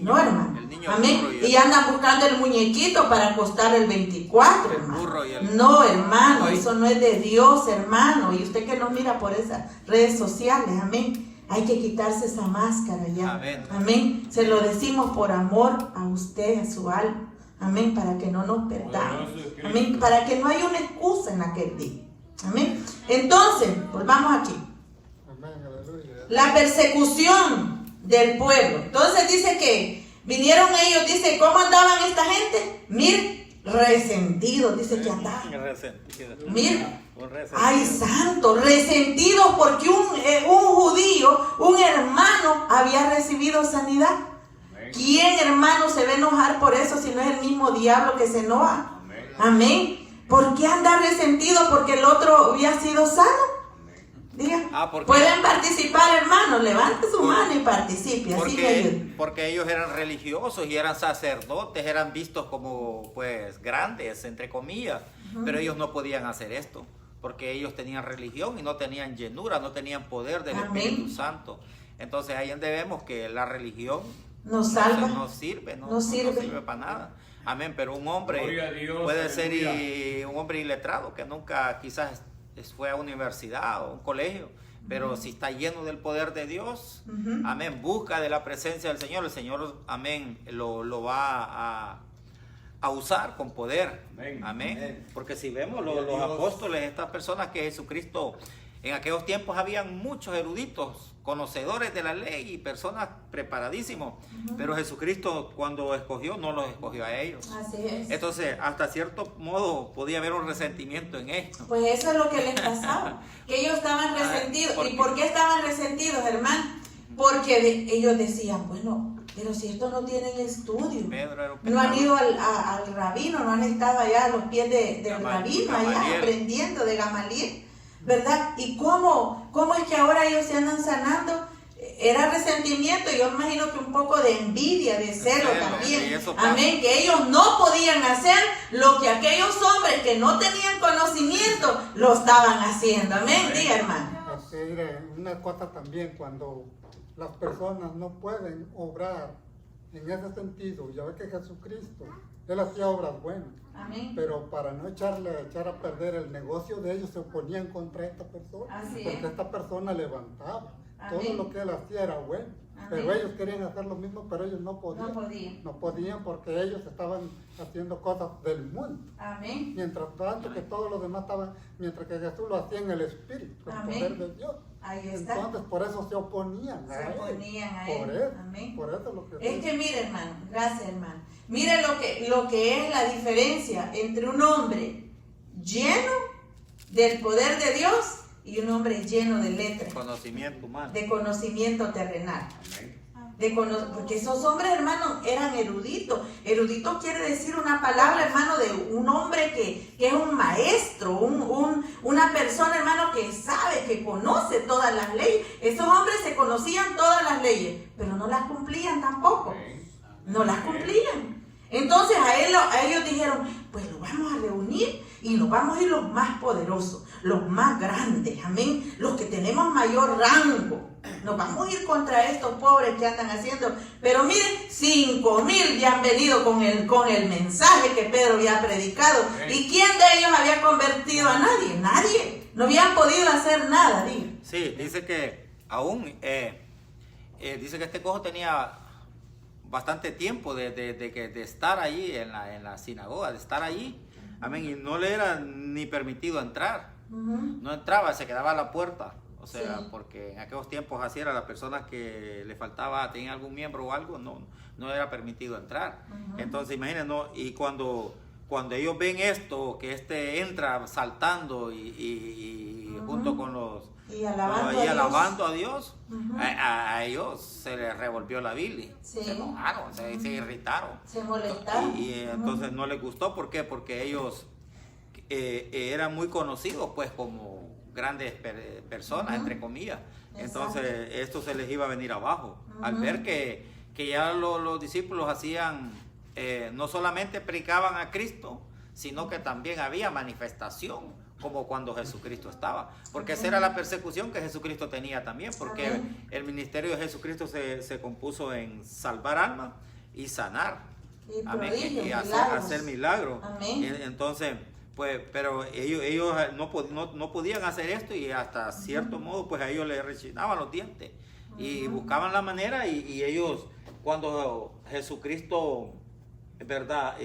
No, hermano. Amén. Y andan buscando el muñequito para costar el 24, hermano. No, hermano, eso no es de Dios, hermano. Y usted que nos mira por esas redes sociales, amén. Hay que quitarse esa máscara ya. Amén. Se lo decimos por amor a usted, a su alma. Amén. Para que no nos perdamos. Amén. Para que no haya una excusa en aquel día. Amén. Entonces, volvamos aquí. La persecución del pueblo. Entonces dice que vinieron ellos, dice, ¿cómo andaban esta gente? Mir, resentidos, dice que andaban. Mir, ay santo, resentidos porque un judío, un hermano había recibido sanidad. ¿Quién, hermano, se va a enojar por eso si no es el mismo diablo que se enoja? Amén. ¿Por qué andar resentido porque el otro había sido sano? Diga, pueden participar, hermanos, levante su mano y participe. Porque ellos eran religiosos y eran sacerdotes, eran vistos como pues grandes, entre comillas, pero ellos no podían hacer esto, porque ellos tenían religión y no tenían llenura, no tenían poder del Espíritu Santo. Entonces ahí vemos que la religión no sirve para nada. Amén, pero un hombre puede ser un hombre iletrado que nunca quizás fue a universidad o un colegio, pero si está lleno del poder de Dios, amén, busca de la presencia del Señor, el Señor, amén, lo va a usar con poder, amén. Porque si vemos los apóstoles, estas personas que Jesucristo, en aquellos tiempos habían muchos eruditos, conocedores de la ley y personas preparadísimos, pero Jesucristo cuando escogió, no los escogió a ellos. Así es. Entonces, hasta cierto modo podía haber un resentimiento en esto. Pues eso es lo que les pasaba, que ellos estaban resentidos. ¿Y por qué estaban resentidos, hermano? Porque ellos decían, bueno, pero si estos no tienen estudio, no han ido al rabino, no han estado allá a los pies del rabino, allá aprendiendo de Gamaliel, ¿verdad? ¿Y cómo es que ahora ellos se andan sanando? era resentimiento, y yo me imagino que un poco de envidia, de celo también. Amén, que ellos no podían hacer lo que aquellos hombres que no tenían conocimiento lo estaban haciendo. Amén, diga hermano. Así, una cosa también, cuando las personas no pueden obrar en ese sentido, ya ve que Jesucristo, Él hacía obras buenas. Amén. Pero para no echar a perder el negocio de ellos, se oponían contra esta persona. Así porque es. esta persona levantaba. Amén. Todo lo que él hacía era bueno. Amén. Pero ellos querían hacer lo mismo, pero ellos no podían. No podían. No podían porque ellos estaban haciendo cosas del mundo. Amén. Mientras tanto que todos los demás estaban, mientras que Jesús lo hacía en el Espíritu, el Amén. poder de Dios. Ahí está. Entonces por eso se oponían a Se él. oponían a Por él. eso, Amén. por eso lo que Es que mire, hermano, gracias, hermano. Mire lo que es la diferencia entre un hombre lleno del poder de Dios y un hombre lleno de letras, Conocimiento humano. de conocimiento terrenal. Amén. Porque esos hombres, hermanos, eran eruditos. Erudito quiere decir una palabra, hermano, de un hombre que es un maestro, una persona, hermano, que sabe, que conoce todas las leyes. Esos hombres se conocían todas las leyes, pero no las cumplían tampoco. Amén. No las cumplían. Entonces a ellos dijeron, pues lo vamos a reunir y nos vamos a ir los más poderosos, los más grandes, amén, los que tenemos mayor rango. Nos vamos a ir contra estos pobres que andan haciendo. Pero miren, 5,000 ya han venido con el mensaje que Pedro había predicado. ¿Y quién de ellos había convertido a nadie? Nadie. No habían podido hacer nada, digo. Sí, dice que aún, dice que este cojo tenía bastante tiempo de estar allí en la sinagoga, de estar allí, amén, y no le era ni permitido entrar. No entraba, se quedaba a la puerta. O sea, Sí. porque en aquellos tiempos así era, las personas que le faltaba, tenían algún miembro o algo, no era permitido entrar. Entonces, imagínense, ¿no? Y cuando ellos ven esto, que entra saltando y junto con los... Y alabando a Dios, a ellos se les revolvió la bilis, Sí. se enojaron, se irritaron. Se molestaron. Y entonces no les gustó, ¿por qué? Porque ellos eran muy conocidos pues como grandes personas, entre comillas. Entonces esto se les iba a venir abajo. Al ver que ya los discípulos hacían, no solamente predicaban a Cristo, sino que también había manifestación, como cuando Jesucristo estaba. Porque esa era la persecución que Jesucristo tenía también, porque el ministerio de Jesucristo se compuso en salvar almas y sanar. Y Amén. prodigios, Y milagros. hacer milagros. Amén. Entonces, pues, pero ellos no podían hacer esto, y hasta cierto modo, pues a ellos les rechinaban los dientes y buscaban la manera, y ellos, cuando Jesucristo, ¿verdad?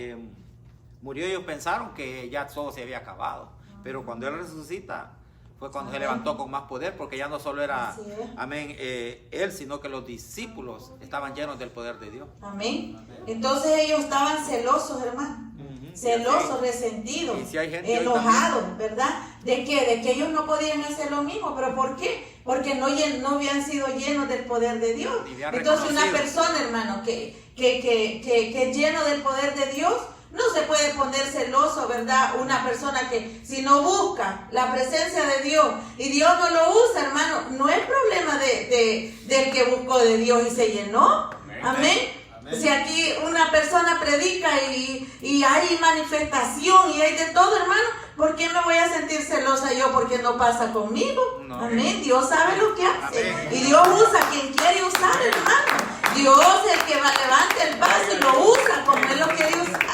Murió, ellos pensaron que ya todo se había acabado, pero cuando Él resucita, fue cuando se levantó con más poder, porque ya no solo era, Así es. amén, Él, sino que los discípulos estaban llenos del poder de Dios. Amén. Entonces ellos estaban celosos, hermano. Celosos, resentidos, Y si hay gente hoy enojados, ¿verdad? ¿De qué? De que ellos no podían hacer lo mismo. ¿Pero por qué? Porque no habían sido llenos del poder de Dios. Ni habían Entonces una reconocido. persona, hermano, que es lleno del poder de Dios, no se puede poner celoso, ¿verdad? Una persona que si no busca la presencia de Dios y Dios no lo usa, hermano, no es problema del que buscó de Dios y se llenó. Amén. Si aquí una persona predica y hay manifestación y hay de todo, hermano, ¿por qué me voy a sentir celosa yo porque no pasa conmigo? No. Amén. Dios sabe lo que hace. Amén. Y Dios usa a quien quiere usar, hermano. Dios es el que levanta el vaso y lo usa como Él lo quiere usar.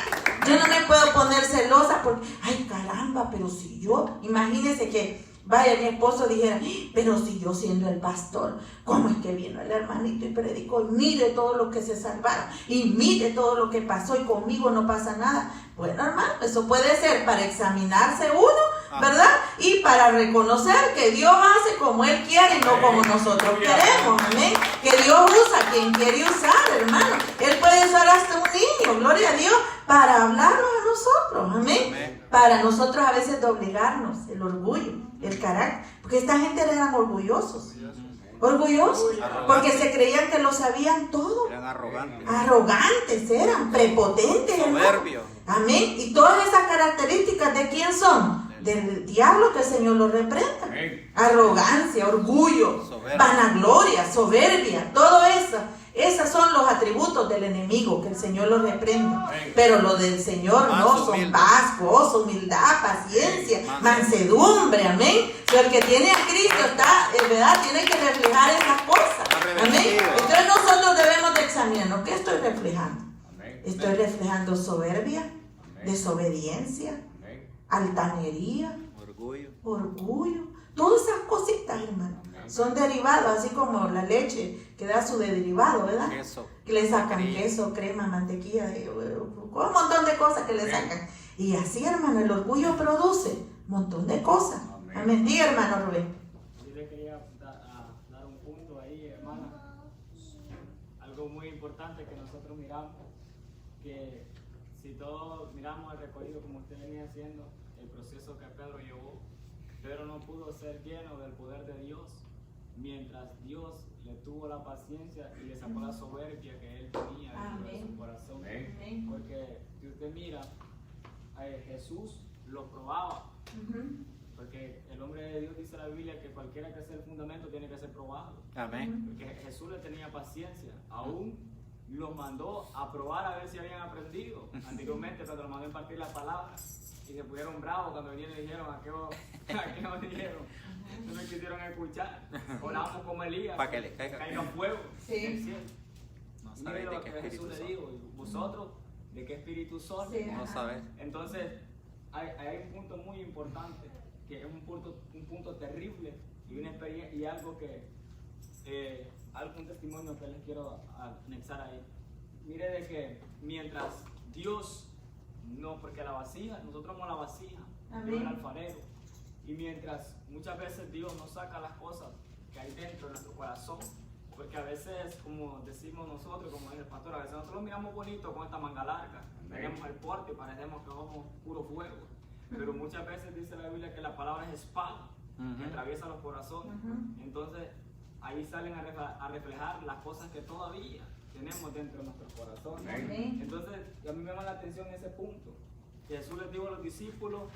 Yo no me puedo poner celosa porque, ay caramba, pero si yo, imagínese que, vaya, mi esposo dijera, pero si yo siendo el pastor, ¿cómo es que vino el hermanito y predicó? Y mire todo lo que se salvaron, y mire todo lo que pasó, y conmigo no pasa nada. Bueno, hermano, eso puede ser para examinarse uno, ¿verdad? Y para reconocer que Dios hace como Él quiere y no como nosotros queremos, amén. Que Dios usa a quien quiere usar, hermano. Él puede usar hasta un niño, gloria a Dios, para hablarnos a nosotros, amén. Amén. Para nosotros a veces doblegarnos, el orgullo, el carácter, porque esta gente eran orgullosos, porque se creían que lo sabían todo, Eran arrogantes. arrogantes eran, prepotentes, hermano. Soberbios. Amén. Y todas esas características, ¿de quién son? del diablo, que el Señor lo reprenda. Amén. Arrogancia, orgullo, Soberbia. vanagloria, soberbia, todo eso. Esos son los atributos del enemigo, que el Señor lo reprenda. Amén. Pero lo del Señor no Manso, son humilde. paz, gozo, humildad, paciencia, Manso. mansedumbre, amén. So, el que tiene a Cristo está, en verdad, tiene que reflejar esas cosas. Amén. Arrepentido. Entonces nosotros debemos de examinarnos. ¿Qué estoy reflejando? Amén. Estoy reflejando soberbia, Amén. desobediencia, Amén. altanería, Orgullo. orgullo. Todas esas cositas, hermano, Amén. son derivados, así como la leche que da su derivado, ¿verdad? Queso. Que le sacan Crema. queso, crema, mantequilla, un montón de cosas que le sacan. Y así, hermano, el orgullo produce un montón de cosas. Amén. Amén. Diga, hermano Rubén. Yo le quería dar un punto ahí, hermana. Algo muy importante que nosotros miramos, que si todos miramos el recorrido como usted venía haciendo, el proceso que Pedro llevó, Pedro no pudo ser lleno del poder de Dios mientras Dios le tuvo la paciencia y le sacó la soberbia que él tenía dentro de su corazón. Amén. Porque si usted mira, Jesús lo probaba. Porque el hombre de Dios dice la Biblia que cualquiera que sea el fundamento tiene que ser probado. Amén. Porque Jesús le tenía paciencia. Aún los mandó a probar a ver si habían aprendido. Anteriormente, cuando los mandó a impartir la palabra. Y se pusieron bravos cuando vinieron y dijeron, ¿a qué os dijeron? No me quisieron escuchar. Oramos como Elías. Pa' que les caiga fuego Sí. del cielo. No Mire sabéis de lo qué que espíritu Jesús le son. dijo. ¿Y vosotros de qué espíritu son? Sí. No sabes. Entonces, hay un punto muy importante, que es un punto terrible y una experiencia y algo que, un testimonio que les quiero anexar ahí. Mire de que mientras Dios, no, porque la vasija, nosotros somos la vasija, Amén. Dios es el alfarero, y mientras muchas veces Dios nos saca las cosas que hay dentro de nuestro corazón, porque a veces, como decimos nosotros, como dice el pastor, a veces nosotros lo miramos bonito con esta manga larga, tenemos el porte y parecemos que somos puro fuego. Pero muchas veces dice la Biblia que la palabra es espada, que atraviesa los corazones. Entonces, ahí salen a reflejar las cosas que todavía tenemos dentro de nuestros corazones. Amén. Entonces, a mí me llama la atención ese punto. Que Jesús les dijo a los discípulos,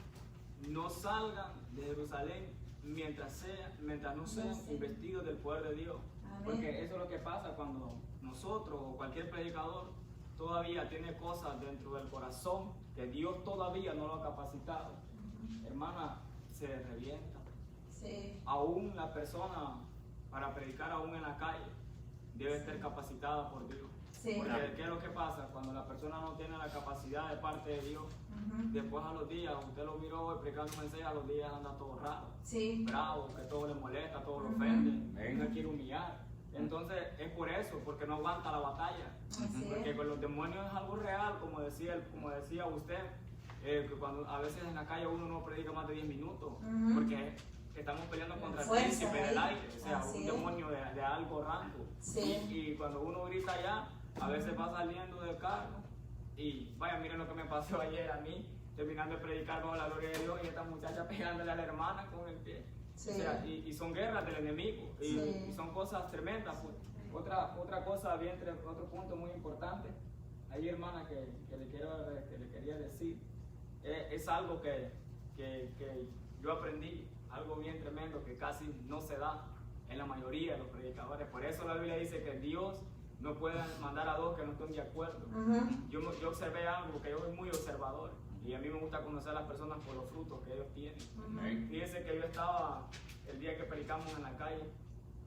no salgan de Jerusalén mientras no sean investidos del poder de Dios. Amén. Porque eso es lo que pasa cuando nosotros o cualquier predicador todavía tiene cosas dentro del corazón que Dios todavía no lo ha capacitado. Hermana, se revienta. Sí. Aún la persona para predicar aún en la calle debe estar capacitada por Dios. Sí. Porque ¿qué es lo que pasa? Cuando la persona no tiene la capacidad de parte de Dios, después a los días, usted lo miró hoy predicando un mensaje, a los días anda todo raro, Sí. bravo, que todo le molesta, todo lo ofende, Amén. no quiere humillar. Entonces es por eso, porque no aguanta la batalla. Así Porque es. con los demonios es algo real, como decía usted, que cuando a veces en la calle uno no predica más de 10 minutos, porque estamos peleando contra el Fuerza príncipe del ahí. aire, o sea, Así un es. demonio de algo rango. Sí. Y cuando uno grita allá, a veces va saliendo del carro y vaya, miren lo que me pasó ayer a mí, terminando de predicar bajo la gloria de Dios y esta muchacha pegándole a la hermana con el pie. Sí. O sea, y son guerras del enemigo y, Sí. y son cosas tremendas. Pues. Otra cosa, otro punto muy importante, ahí hermana que le quería decir, es algo que yo aprendí, algo bien tremendo que casi no se da en la mayoría de los predicadores. Por eso la Biblia dice que Dios no puede mandar a dos que no estén de acuerdo. Yo observé algo, porque yo soy muy observador y a mí me gusta conocer a las personas por los frutos que ellos tienen. Amén. Fíjense que yo estaba, el día que predicamos en la calle,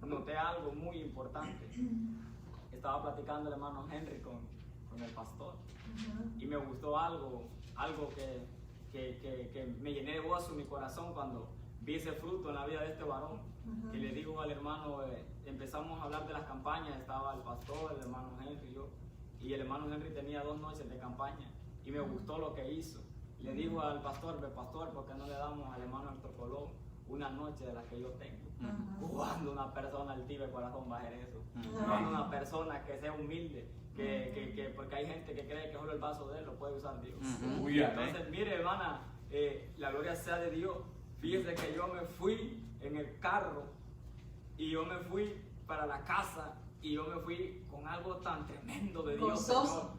noté algo muy importante. Estaba platicando el hermano Henry con el pastor y me gustó algo que me llené de gozo en mi corazón cuando vi ese fruto en la vida de este varón. Y le digo al hermano, empezamos a hablar de las campañas, estaba el pastor, el hermano Henry y yo, y el hermano Henry tenía 2 noches de campaña y me gustó lo que hizo. Le dijo al pastor, ¿por qué no le damos al hermano Héctor Colón una noche de las que yo tengo? Cuando una persona altiva de corazón va a hacer eso, cuando una persona que sea humilde, porque hay gente que cree que solo el vaso de él lo puede usar Dios. Aleluya. Entonces, mire, hermana, la gloria sea de Dios. Fíjese que yo me fui en el carro y yo me fui para la casa y yo me fui con algo tan tremendo de Dios, Gozoso.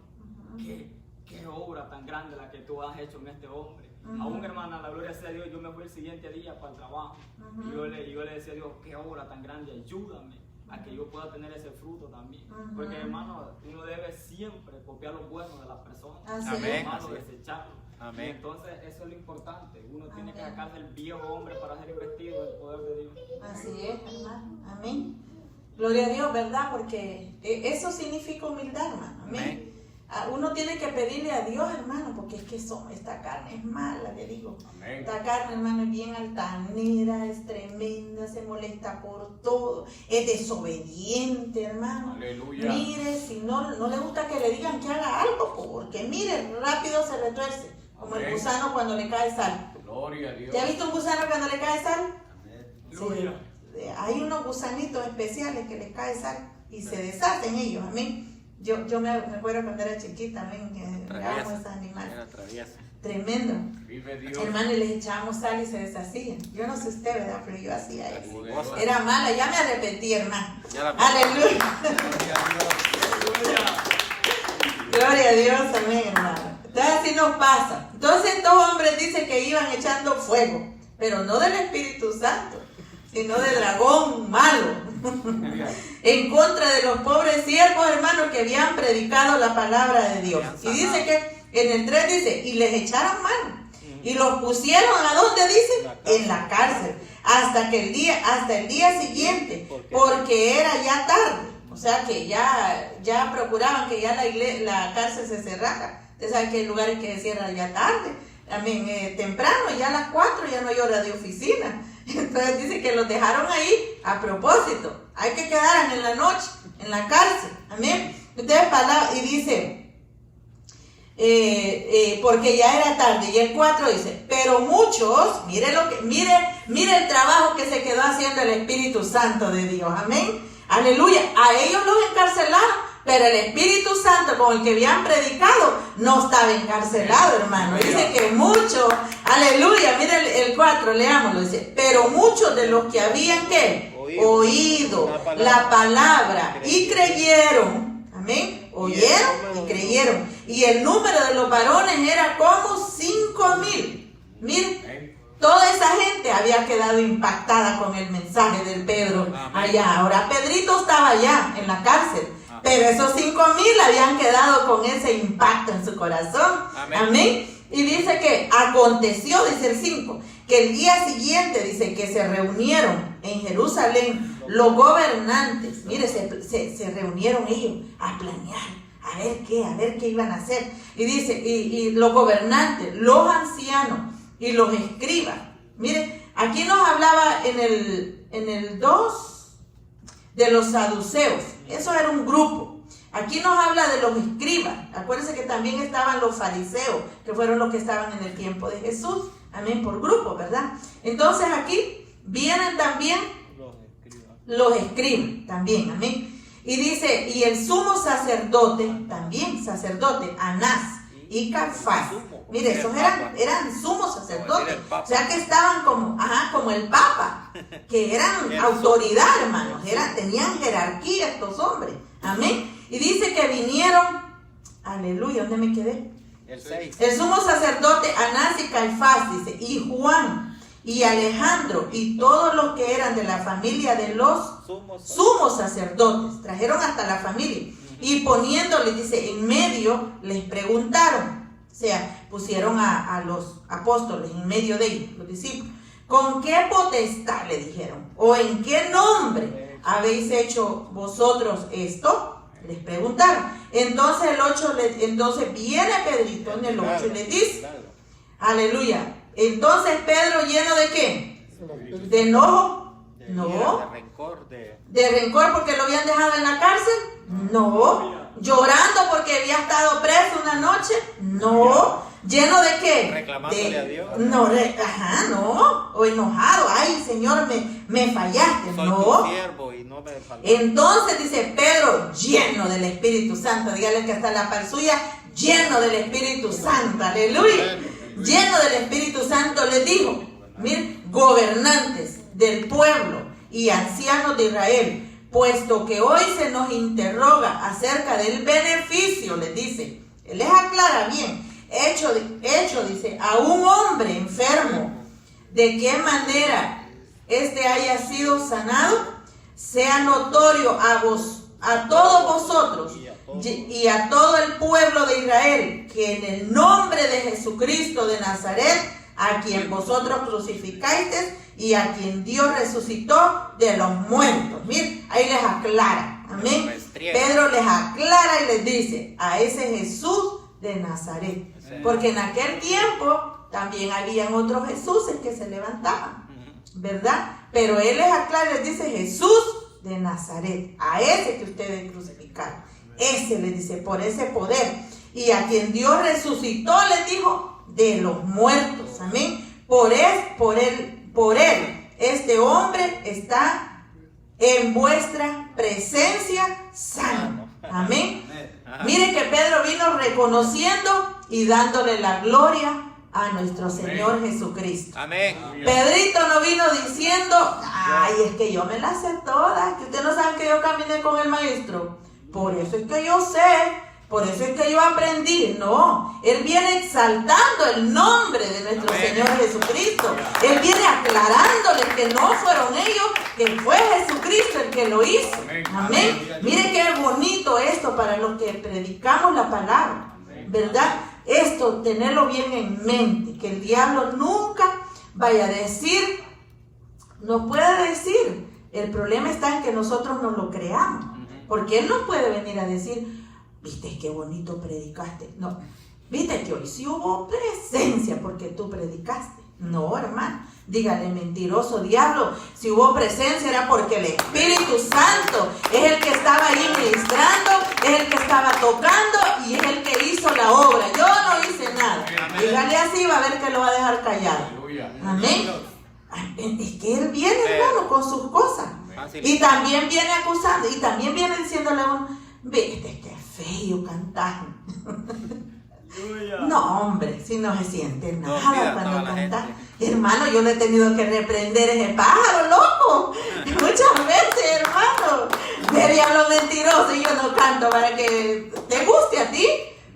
Señor. Qué obra tan grande la que tú has hecho en este hombre. Aún, hermana, la gloria sea a Dios, yo me fui el siguiente día para el trabajo. Y yo le decía a Dios, qué obra tan grande, ayúdame a que yo pueda tener ese fruto también. Porque, hermano, uno debe siempre copiar lo bueno de las personas. Amén. Lo malo, Así es. desecharlo. Amén. Y entonces, eso es lo importante. Uno tiene que sacar del viejo hombre para ser investido del poder de Dios. Así es, hermano. Amén. Gloria a Dios, ¿verdad? Porque eso significa humildad, hermano. Amén. Uno tiene que pedirle a Dios, hermano, porque es que esta carne es mala, le digo. Amén. Esta carne, hermano, es bien altanera, es tremenda, se molesta por todo, es desobediente, hermano. Aleluya. Mire, si no le gusta que le digan que haga algo, porque mire, rápido se retuerce, como el Amén. gusano cuando le cae sal. Gloria a Dios. ¿Te has visto un gusano cuando le cae sal? Aleluya. Hay unos gusanitos especiales que les cae sal y se deshacen ellos, amén. Yo me acuerdo cuando era chiquita, amén, que mirábamos esos animales. Era traviesa. Tremendo. Vive Dios. Hermano, y les echábamos sal y se deshacían. Yo no sé usted, ¿verdad? Pero yo hacía eso. Jugosa. Era mala, ya me arrepentí, hermano. Ya la- Aleluya. Gloria a Dios, amén, hermano. Entonces así nos pasa. Entonces estos hombres dicen que iban echando fuego, pero no del Espíritu Santo, sino de dragón malo, en contra de los pobres siervos, hermanos, que habían predicado la palabra de Dios. Y dice que en el 3 dice, y les echaron mano, y los pusieron, ¿a dónde dice? En la cárcel, hasta el día siguiente, porque era ya tarde. O sea que ya procuraban que ya la cárcel se cerrara. Usted sabe que hay lugares que se cierran ya tarde, también temprano, ya a las 4 ya no hay hora de oficina. Entonces dice que los dejaron ahí a propósito. Hay que quedar en la noche, en la cárcel. Amén. Entonces, y dice, porque ya era tarde. Y el 4 dice, pero muchos, mire el trabajo que se quedó haciendo el Espíritu Santo de Dios. Amén. Aleluya. A ellos los encarcelaron. Pero el Espíritu Santo con el que habían predicado no estaba encarcelado, hermano. Dice que muchos, aleluya, mire el 4, leámoslo, dice, pero muchos de los que habían oído la palabra y creyeron, amén, oyeron y creyeron. Y el número de los varones era como 5,000. Miren, toda esa gente había quedado impactada con el mensaje del Pedro allá. Ahora Pedrito estaba allá en la cárcel. Pero esos 5,000 habían quedado con ese impacto en su corazón. Amén. Y dice que aconteció, dice el 5, que el día siguiente, dice que se reunieron en Jerusalén los gobernantes. Mire, se reunieron ellos a planear, a ver qué iban a hacer. Y dice, y los gobernantes, los ancianos y los escribas. Mire, aquí nos hablaba en el 2 de los saduceos. Eso era un grupo. Aquí nos habla de los escribas. Acuérdense que también estaban los fariseos, que fueron los que estaban en el tiempo de Jesús. Amén, por grupo, ¿verdad? Entonces aquí vienen también los escribas, también, amén. Y dice, y el sumo sacerdote, también sacerdote, Anás y Caifás. Mire, esos eran sumos sacerdotes. O sea que estaban como el Papa, que eran autoridad, hermanos. Tenían jerarquía estos hombres. Amén. Y dice que vinieron, aleluya, ¿dónde me quedé? El 6. El sumo sacerdote Anás y Caifás, dice, y Juan y Alejandro y todos los que eran de la familia de los sumos sacerdotes. Trajeron hasta la familia. Y poniéndoles, dice, en medio, les preguntaron. O sea, pusieron a los apóstoles en medio de ellos, los discípulos. ¿Con qué potestad, le dijeron? ¿O en qué nombre habéis hecho vosotros esto? Les preguntaron. Entonces el 8, entonces viene Pedrito en el 8 y les dice, aleluya. Entonces Pedro, lleno de ¿qué? ¿De enojo? No. De rencor. ¿De rencor porque lo habían dejado en la cárcel? No. ¿Llorando porque había estado preso una noche? No. ¿Lleno de qué? Reclamándole a Dios. No, no. O enojado. Ay, Señor, me fallaste. Soy no. tu siervo y no me faltó. Entonces dice Pedro, lleno del Espíritu Santo. Dígale que está en la par suya, lleno del Espíritu Santo. Aleluya. Lleno del Espíritu Santo les dijo, miren, gobernantes del pueblo y ancianos de Israel, puesto que hoy se nos interroga acerca del beneficio, les dice, él les aclara bien, hecho, dice, a un hombre enfermo, de qué manera este haya sido sanado, sea notorio a todos vosotros y a todo el pueblo de Israel, que en el nombre de Jesucristo de Nazaret, a quien vosotros crucificasteis y a quien Dios resucitó de los muertos. Miren, ahí les aclara. Amén. Pedro les aclara y les dice, a ese Jesús de Nazaret. Porque en aquel tiempo también habían otros Jesuses que se levantaban, ¿verdad? Pero él les aclara y les dice, Jesús de Nazaret, a ese que ustedes crucificaron. Ese les dice, por ese poder. Y a quien Dios resucitó, les dijo, de los muertos. Amén. Por él, este hombre está en vuestra presencia sano. Amén. Miren que Pedro vino reconociendo y dándole la gloria a nuestro Señor Jesucristo. Amén. Pedrito no vino diciendo, ay, es que yo me las sé todas, que ustedes no saben que yo caminé con el maestro. Por eso es que yo sé, por eso es que yo aprendí. No, él viene exaltando el nombre de nuestro Señor Jesucristo. Él viene aclarándoles que no fueron ellos, que fue Jesucristo el que lo hizo. Amén. Miren qué bonito esto para los que predicamos la palabra, ¿verdad? Esto, tenerlo bien en mente, que el diablo nunca vaya a decir, no puede decir. El problema está en que nosotros no lo creamos. Porque él no puede venir a decir, viste qué bonito predicaste. No, viste que hoy sí hubo presencia porque tú predicaste. No, hermano, dígale, mentiroso diablo, si hubo presencia era porque el Espíritu Santo es el que estaba ahí ministrando, es el que estaba tocando y es el que hizo la obra. Yo no hice nada. Dígale así, va a ver que lo va a dejar callado. Amén. Es que él viene, hermano, con sus cosas. Y también viene acusando, y también viene diciéndole a uno, viste qué feo cantar. No, hombre, si no se siente nada cuando canta. Hermano, yo le he tenido que reprender ese pájaro, loco. Muchas veces, hermano. De diablo mentiroso, y yo no canto para que te guste a ti.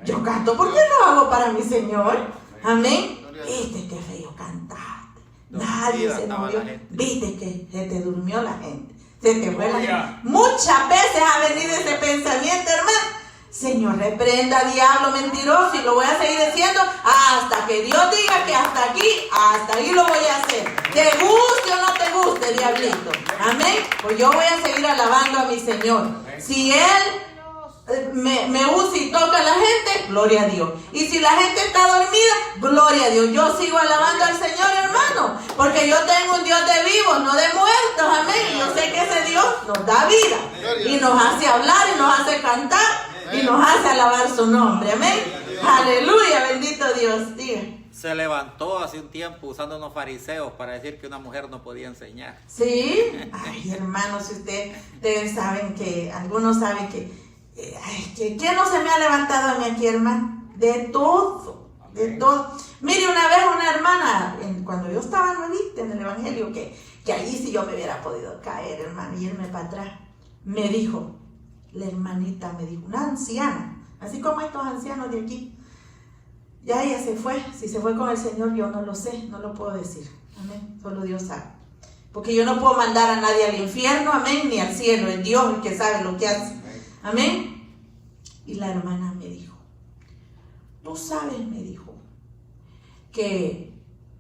Yo canto porque lo hago para mi Señor. Amén. Viste qué feo cantaste. Nadie se murió. Viste que se te durmió la gente. Se te fue la gente. Muchas veces ha venido ese pensamiento, hermano. Señor, reprenda diablo mentiroso, y lo voy a seguir diciendo hasta que Dios diga que hasta aquí, hasta ahí lo voy a hacer. Te guste o no te guste, diablito. Amén. Pues yo voy a seguir alabando a mi Señor. Si Él me usa y toca a la gente, gloria a Dios. Y si la gente está dormida, gloria a Dios. Yo sigo alabando al Señor, hermano, porque yo tengo un Dios de vivos, no de muertos. Amén. Y yo sé que ese Dios nos da vida y nos hace hablar y nos hace cantar y nos hace alabar su nombre. Amén. Aleluya, bendito Dios. Diga. Se levantó hace un tiempo usando unos fariseos para decir que una mujer no podía enseñar. Sí. Ay, hermanos, si ustedes saben que, algunos saben que ¿quién no se me ha levantado a mí aquí, hermano? De todo, de todo. Mire, una vez una hermana, cuando yo estaba nuevita en el Evangelio, que allí sí yo me hubiera podido caer, hermano, y irme para atrás, me dijo, la hermanita me dijo, una anciana, así como estos ancianos de aquí, ya ella se fue. Si se fue con el Señor, yo no lo sé, no lo puedo decir. Amén, solo Dios sabe. Porque yo no puedo mandar a nadie al infierno, amén, ni al cielo. Es Dios el que sabe lo que hace. Amén. Y la hermana me dijo, tú sabes, me dijo, que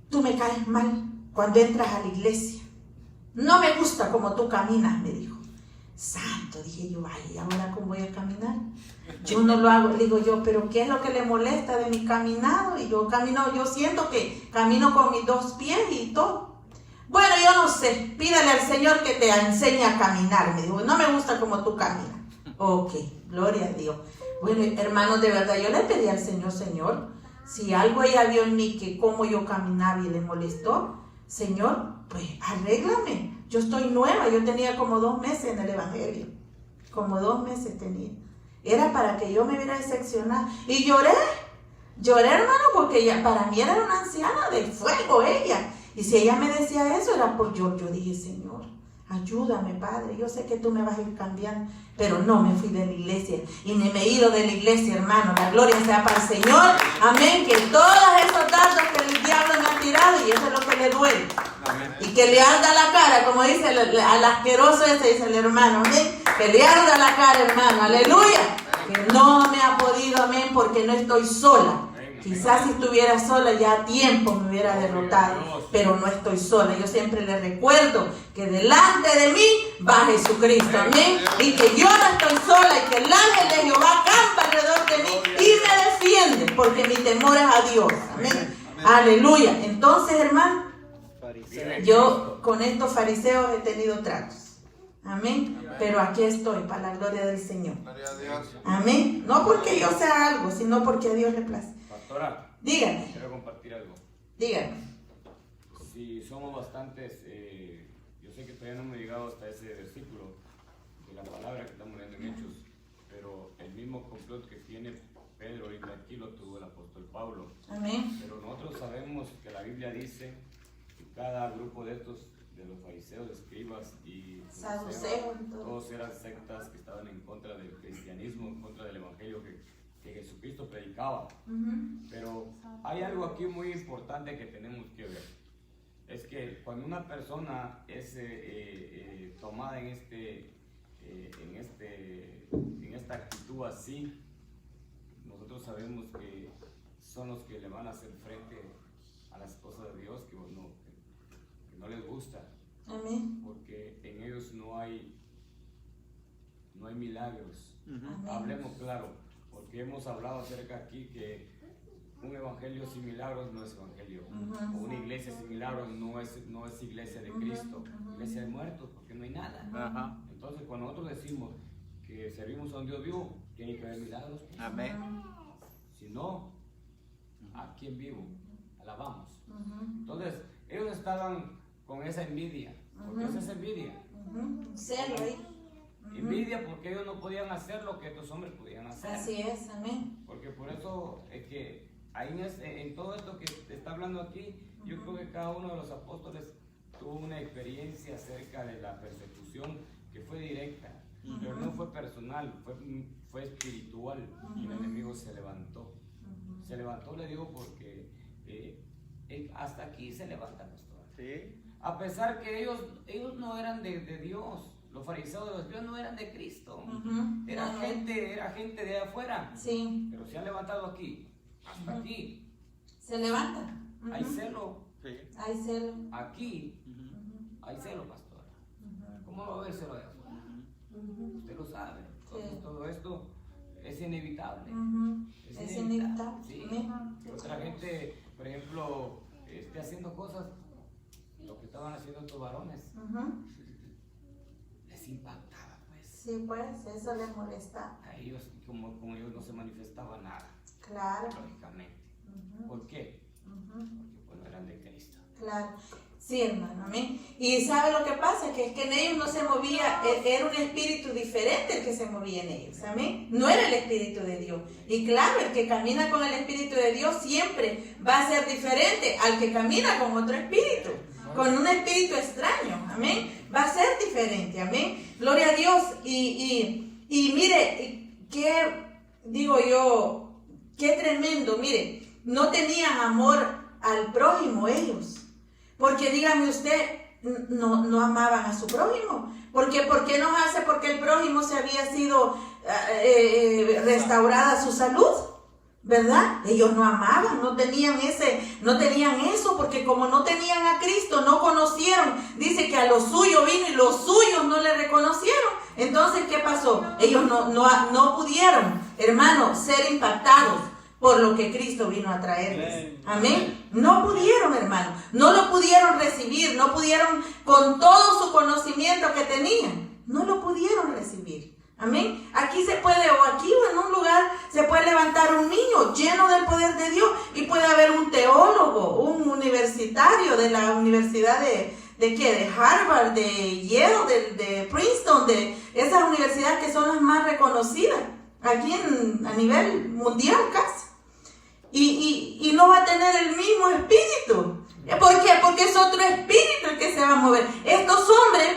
tú me caes mal cuando entras a la iglesia. No me gusta como tú caminas, me dijo. Santo, dije yo, ay, ¿ahora cómo voy a caminar? Yo no lo hago. Digo yo, pero ¿qué es lo que le molesta de mi caminado? Y yo camino, yo siento que camino con mis dos pies y todo. Bueno, yo no sé, pídale al Señor que te enseñe a caminar. Me dijo, no me gusta como tú caminas. Ok, gloria a Dios. Bueno, hermanos, de verdad, yo le pedí al Señor, Señor, si algo ella vio en mí que como yo caminaba y le molestó, Señor, pues arréglame. Yo estoy nueva, yo tenía como 2 meses en el Evangelio. Como 2 meses tenía. Era para que yo me viera decepcionada. Y lloré, hermano, porque ella, para mí era una anciana de fuego ella. Y si ella me decía eso, era por yo dije, Señor, Ayúdame, Padre, yo sé que tú me vas a ir cambiando, pero no me fui de la iglesia y ni me he ido de la iglesia, hermano. La gloria sea para el Señor, amén, que todos esos dardos que el diablo me ha tirado, y eso es lo que le duele, y que le arda la cara, como dice al asqueroso ese, dice el hermano, amén, que le arda la cara, hermano, aleluya, que no me ha podido, amén, porque no estoy sola. Quizás si estuviera sola ya a tiempo me hubiera derrotado, pero no estoy sola. Yo siempre le recuerdo que delante de mí va Jesucristo, amén, y que yo no estoy sola y que el ángel de Jehová campa alrededor de mí y me defiende, porque mi temor es a Dios, amén, aleluya. Entonces, hermano, yo con estos fariseos he tenido tratos, amén, pero aquí estoy para la gloria del Señor, amén, no porque yo sea algo, sino porque a Dios le place. Pastora, Dígame. quiero compartir algo. Dígame. Si somos bastantes, yo sé que todavía no me he llegado hasta ese versículo de la palabra que estamos leyendo en Hechos, pero el mismo complot que tiene Pedro ahorita aquí lo tuvo el apóstol Pablo. Amén. Pero nosotros sabemos que la Biblia dice que cada grupo de estos, de los fariseos, escribas y Saduceos, todos eran sectas que estaban en contra del cristianismo, en contra del evangelio que Jesucristo predicaba. Pero hay algo aquí muy importante que tenemos que ver. Es que cuando una persona es tomada en esta actitud así, nosotros sabemos que son los que le van a hacer frente a las cosas de Dios que no les gusta. Amén. Porque en ellos no hay milagros. Amén. Hablemos claro. Porque hemos hablado acerca aquí que un evangelio sin milagros no es evangelio. O una iglesia sin milagros no es iglesia de Cristo. Iglesia de muertos, porque no hay nada. Entonces, cuando nosotros decimos que servimos a un Dios vivo, tiene que haber milagros. Amén. Si no, ¿a quién vivo? Alabamos. Entonces, ellos estaban con esa envidia. ¿Por qué es esa envidia? Celo ahí. Envidia porque ellos no podían hacer lo que estos hombres podían hacer. Así es, amén. Porque por eso es que ahí en todo esto que está hablando aquí, yo creo que cada uno de los apóstoles tuvo una experiencia acerca de la persecución que fue directa, pero no fue personal, fue espiritual, y el enemigo se levantó. Se levantó, le digo, porque hasta aquí se levanta, pastor. Sí. A pesar que ellos no eran de Dios. Los fariseos de los Dios no eran de Cristo. Era gente de afuera. Sí. Pero se han levantado aquí. Hasta aquí. Se levanta. Hay celo. Sí. Hay celo. Aquí hay celo, pastora. ¿Cómo va a haber celo de afuera? Usted lo sabe. Entonces, Sí. todo esto es inevitable. Es inevitable. Sí. Amén. Que otra gente, por ejemplo, esté haciendo cosas, lo que estaban haciendo estos varones, les impactaba, pues. Sí, pues, eso les molesta. A ellos, como ellos no se manifestaba nada, Claro. lógicamente. ¿Por qué? Porque pues, no eran de Cristo. Claro. Sí, hermano, amén. Y ¿sabe lo que pasa? Que es que en ellos no se movía, era un espíritu diferente el que se movía en ellos, amén. No era el espíritu de Dios. Y claro, el que camina con el espíritu de Dios siempre va a ser diferente al que camina con otro espíritu, con un espíritu extraño, amén. Va a ser diferente, amén. Gloria a Dios. Y mire, qué, digo yo, qué tremendo, mire, no tenían amor al prójimo ellos. Porque dígame usted, no amaban a su prójimo. ¿Por qué no hace? Porque el prójimo se había sido restaurada su salud, ¿verdad? Ellos no amaban, no tenían eso, porque como no tenían a Cristo, no conocieron. Dice que a los suyos vino y los suyos no le reconocieron. Entonces, ¿qué pasó? Ellos no pudieron, hermano, ser impactados por lo que Cristo vino a traerles. Amén. No pudieron, hermano. No lo pudieron recibir. No pudieron, con todo su conocimiento que tenían, no lo pudieron recibir. Amén. Aquí se puede, o aquí o en un lugar, se puede levantar un niño lleno del poder de Dios. Y puede haber un teólogo, un universitario de la universidad ¿de qué? De Harvard, de Yale, de Princeton, de esas universidades que son las más reconocidas aquí a nivel mundial casi. Y no va a tener el mismo espíritu. ¿Por qué? Porque es otro espíritu el que se va a mover. Estos hombres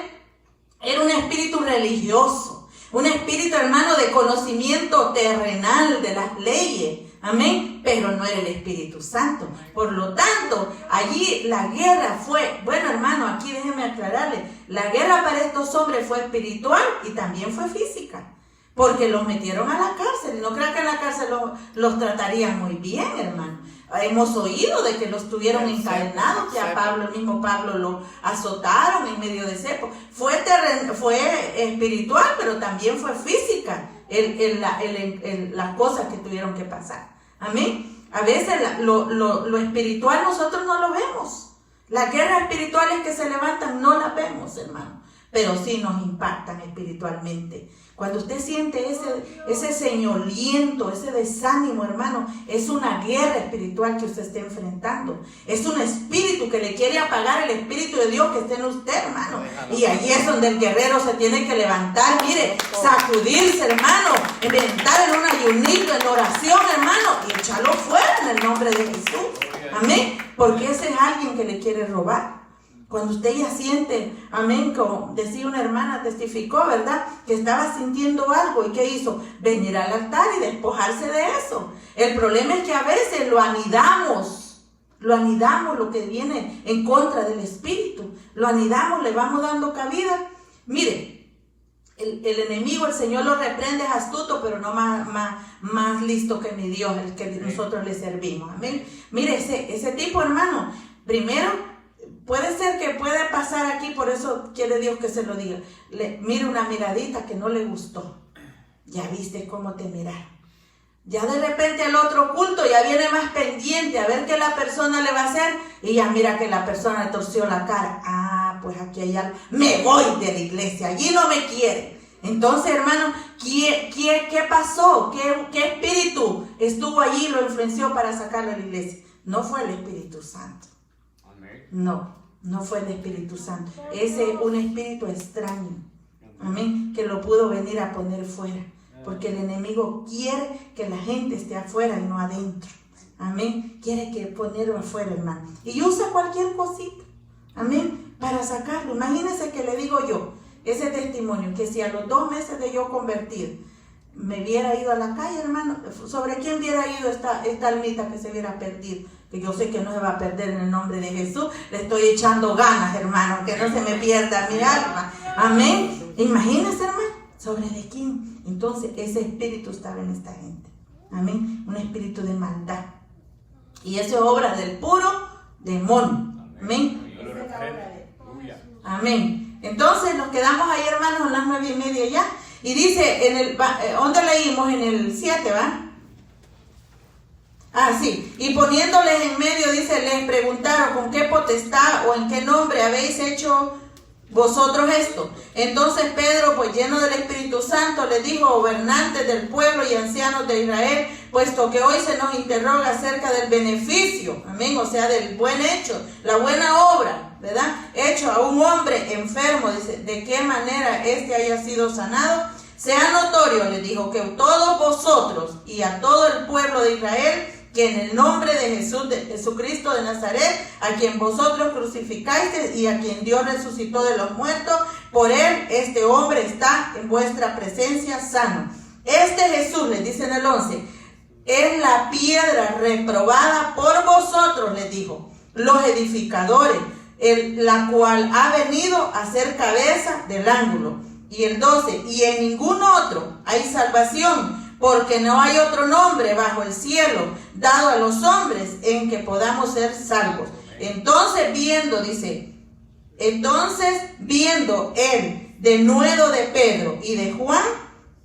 religioso, un espíritu, hermano, de conocimiento terrenal de las leyes. Amén, pero no era el Espíritu Santo. Por lo tanto, allí la guerra fue, bueno, hermano, aquí déjenme aclararle, la guerra para estos hombres fue espiritual y también fue física, porque los metieron a la cárcel. Y no crean que en la cárcel los tratarían muy bien, hermano. Hemos oído de que los tuvieron encadenados, que a Pablo, el mismo Pablo, lo azotaron en medio de cepo. Fue espiritual, pero también fue física las cosas que tuvieron que pasar. Amén. A veces lo espiritual nosotros no lo vemos. Las guerras espirituales que se levantan no las vemos, hermano, pero sí nos impactan espiritualmente. Cuando usted siente ese señoliento, ese desánimo, hermano, es una guerra espiritual que usted está enfrentando. Es un espíritu que le quiere apagar el Espíritu de Dios que está en usted, hermano. Y ahí es donde el guerrero se tiene que levantar, mire, sacudirse, hermano, inventar en un ayunito, en oración, hermano, y echarlo fuera en el nombre de Jesús. Amén. Porque ese es alguien que le quiere robar. Cuando usted ya siente, amén, como decía una hermana, testificó, ¿verdad? Que estaba sintiendo algo. ¿Y qué hizo? Venir al altar y despojarse de eso. El problema es que a veces lo anidamos lo que viene en contra del Espíritu. Lo anidamos, le vamos dando cabida. Mire, el enemigo, el Señor lo reprende, es astuto, pero no más listo que mi Dios, el que nosotros le servimos. Amén. Mire, ese tipo, hermano, primero, puede ser que pueda pasar aquí, por eso quiere Dios que se lo diga. Mire una miradita que no le gustó. Ya viste cómo te miraron. Ya de repente el otro culto ya viene más pendiente a ver qué la persona le va a hacer. Y ya mira que la persona le torció la cara. Ah, pues aquí hay algo. Me voy de la iglesia, allí no me quiere. Entonces, hermano, ¿qué pasó? ¿Qué espíritu estuvo allí y lo influenció para sacarlo de la iglesia? No fue el Espíritu Santo. No fue el Espíritu Santo. Ese es un espíritu extraño. Amén. Que lo pudo venir a poner fuera. Porque el enemigo quiere que la gente esté afuera y no adentro. Amén. Quiere que ponerlo afuera, hermano. Y usa cualquier cosita. Amén. Para sacarlo. Imagínense que le digo yo, ese testimonio, que si a los 2 meses de yo convertir, me hubiera ido a la calle, hermano, ¿sobre quién hubiera ido esta almita que se hubiera perdido? Que yo sé que no se va a perder en el nombre de Jesús. Le estoy echando ganas, hermano, que no se me pierda mi alma. Amén. Imagínense, hermano, ¿sobre de quién? Entonces ese espíritu estaba en esta gente. Amén. Un espíritu de maldad. Y eso es obra del puro demonio. Amén. Amén. Entonces nos quedamos ahí, hermanos, a las 9:30 ya. Y dice, ¿dónde leímos? En el 7, ¿va? Ah, sí. Y poniéndoles en medio, dice, les preguntaron, ¿con qué potestad o en qué nombre habéis hecho vosotros esto? Entonces Pedro, pues lleno del Espíritu Santo, les dijo, gobernantes del pueblo y ancianos de Israel, puesto que hoy se nos interroga acerca del beneficio, amén, o sea, del buen hecho, la buena obra, ¿verdad? Hecho a un hombre enfermo, dice, de qué manera éste haya sido sanado. Sea notorio, les dijo, que todos vosotros y a todo el pueblo de Israel, que en el nombre de Jesucristo de Nazaret, a quien vosotros crucificaste y a quien Dios resucitó de los muertos, por él este hombre está en vuestra presencia sano. Este Jesús, les dice en el 11, es la piedra reprobada por vosotros, les dijo, los edificadores, la cual ha venido a ser cabeza del ángulo. Y el 12, y en ningún otro hay salvación, porque no hay otro nombre bajo el cielo dado a los hombres en que podamos ser salvos. Entonces viendo él denuedo de Pedro y de Juan,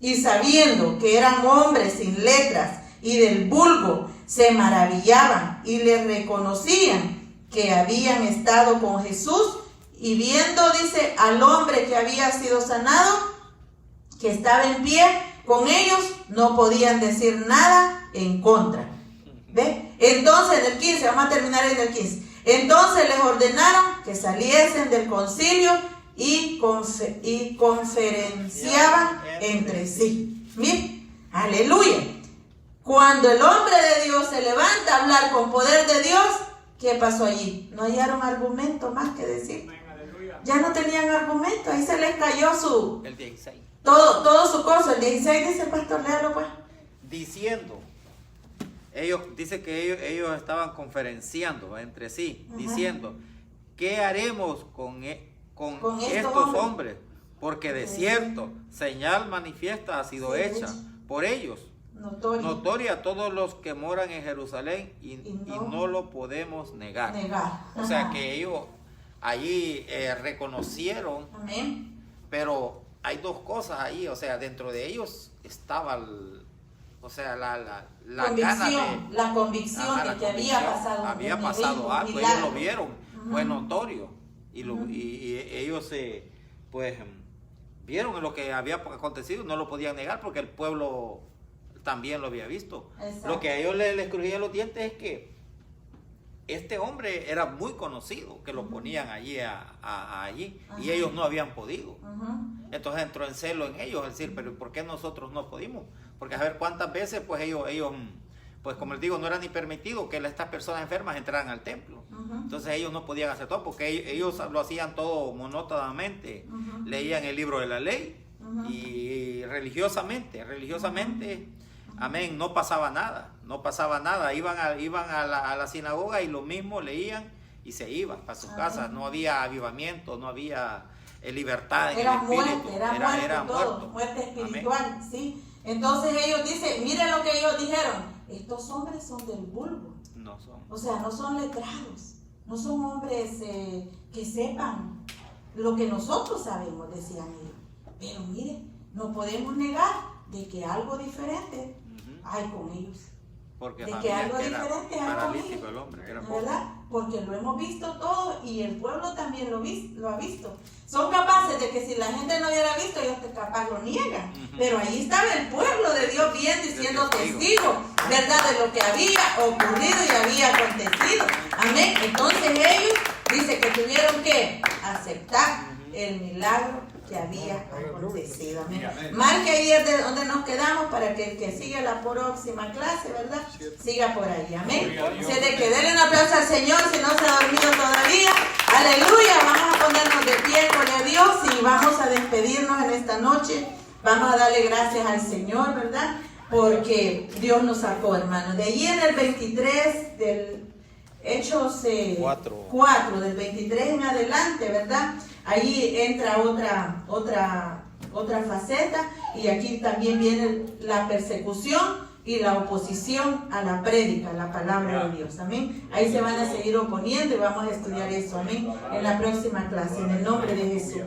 y sabiendo que eran hombres sin letras y del vulgo, se maravillaban y le reconocían que habían estado con Jesús. Y viendo, dice, al hombre que había sido sanado, que estaba en pie con ellos, no podían decir nada en contra. ¿Ve? Entonces, en el 15, vamos a terminar en el 15. Entonces les ordenaron que saliesen del concilio y conferenciaban entre sí. Miren, aleluya. Cuando el hombre de Dios se levanta a hablar con poder de Dios, ¿qué pasó allí? No hallaron argumento más que decir. Aleluya. Ya no tenían argumento, ahí se les cayó El 16. todo su coso. El 16 dice, pastor, léalo pues. Diciendo, dice que ellos estaban conferenciando entre sí, Ajá. diciendo, ¿qué haremos con Con estos estos hombres? hombres? Porque de cierto, señal manifiesta ha sido Sí, hecha por ellos, notoria a todos los que moran en Jerusalén, y no lo podemos negar. O sea Ajá. que ellos allí reconocieron, Amén. pero hay dos cosas ahí, o sea, dentro de ellos estaba la gana de... La convicción Ajá, de la que había convicción, pasado había un pasado evento, algo, un ellos milagro. lo vieron, Ujú. fue notorio, y Ujú. ellos pues vieron lo que había acontecido, no lo podían negar porque el pueblo también lo había visto. Exacto. Lo que a ellos les crujía los dientes es que este hombre era muy conocido, que lo ponían allí, allí, y Ajá. ellos no habían podido. Ujú. Entonces entró en celo en ellos, es decir, pero ¿por qué nosotros no pudimos? Porque a ver cuántas veces pues ellos pues como les digo, no era ni permitido que estas personas enfermas entraran al templo. Ujú. Entonces ellos no podían hacer todo porque ellos lo hacían todo monótonamente. Ujú. Leían el libro de la ley Ujú. y religiosamente, amén, no pasaba nada. Iban a la sinagoga y lo mismo leían y se iban para sus casas. No había avivamiento, no había libertad en Era el espíritu. muerte, era todo, muerte espiritual, Amén. ¿sí? Entonces ellos dicen, miren lo que ellos dijeron, estos hombres son del vulgo, No son. o sea, no son letrados, no son hombres que sepan lo que nosotros sabemos, decían ellos. Pero miren, no podemos negar de que algo diferente hay con ellos. Porque De que sabían algo que era diferente hay paralítico conmigo. el hombre, que era pobre. ¿Verdad? Porque lo hemos visto todo y el pueblo también lo ha visto. Son capaces de que si la gente no hubiera visto, ellos capaz lo niegan. Ujú. Pero ahí estaba el pueblo de Dios viendo y siendo testigo. testigo, ¿verdad? De lo que había ocurrido y había acontecido. Amén. Entonces ellos dice que tuvieron que aceptar el milagro que había acontecido. Amén. Marque ahí es de donde nos quedamos para que el que siga la próxima clase, ¿verdad? Siga por ahí. Amén. Se le que denle un aplauso al Señor si no se ha dormido todavía. Aleluya. Vamos a ponernos de pie con el Dios y vamos a despedirnos en esta noche. Vamos a darle gracias al Señor, ¿verdad? Porque Dios nos sacó, hermano. De allí en el 23 del Hechos 4, del 23 en adelante, ¿verdad? Ahí entra otra faceta y aquí también viene la persecución y la oposición a la prédica, a la palabra de Dios, amén. Ahí se van a seguir oponiendo y vamos a estudiar eso, amén, en la próxima clase, en el nombre de Jesús.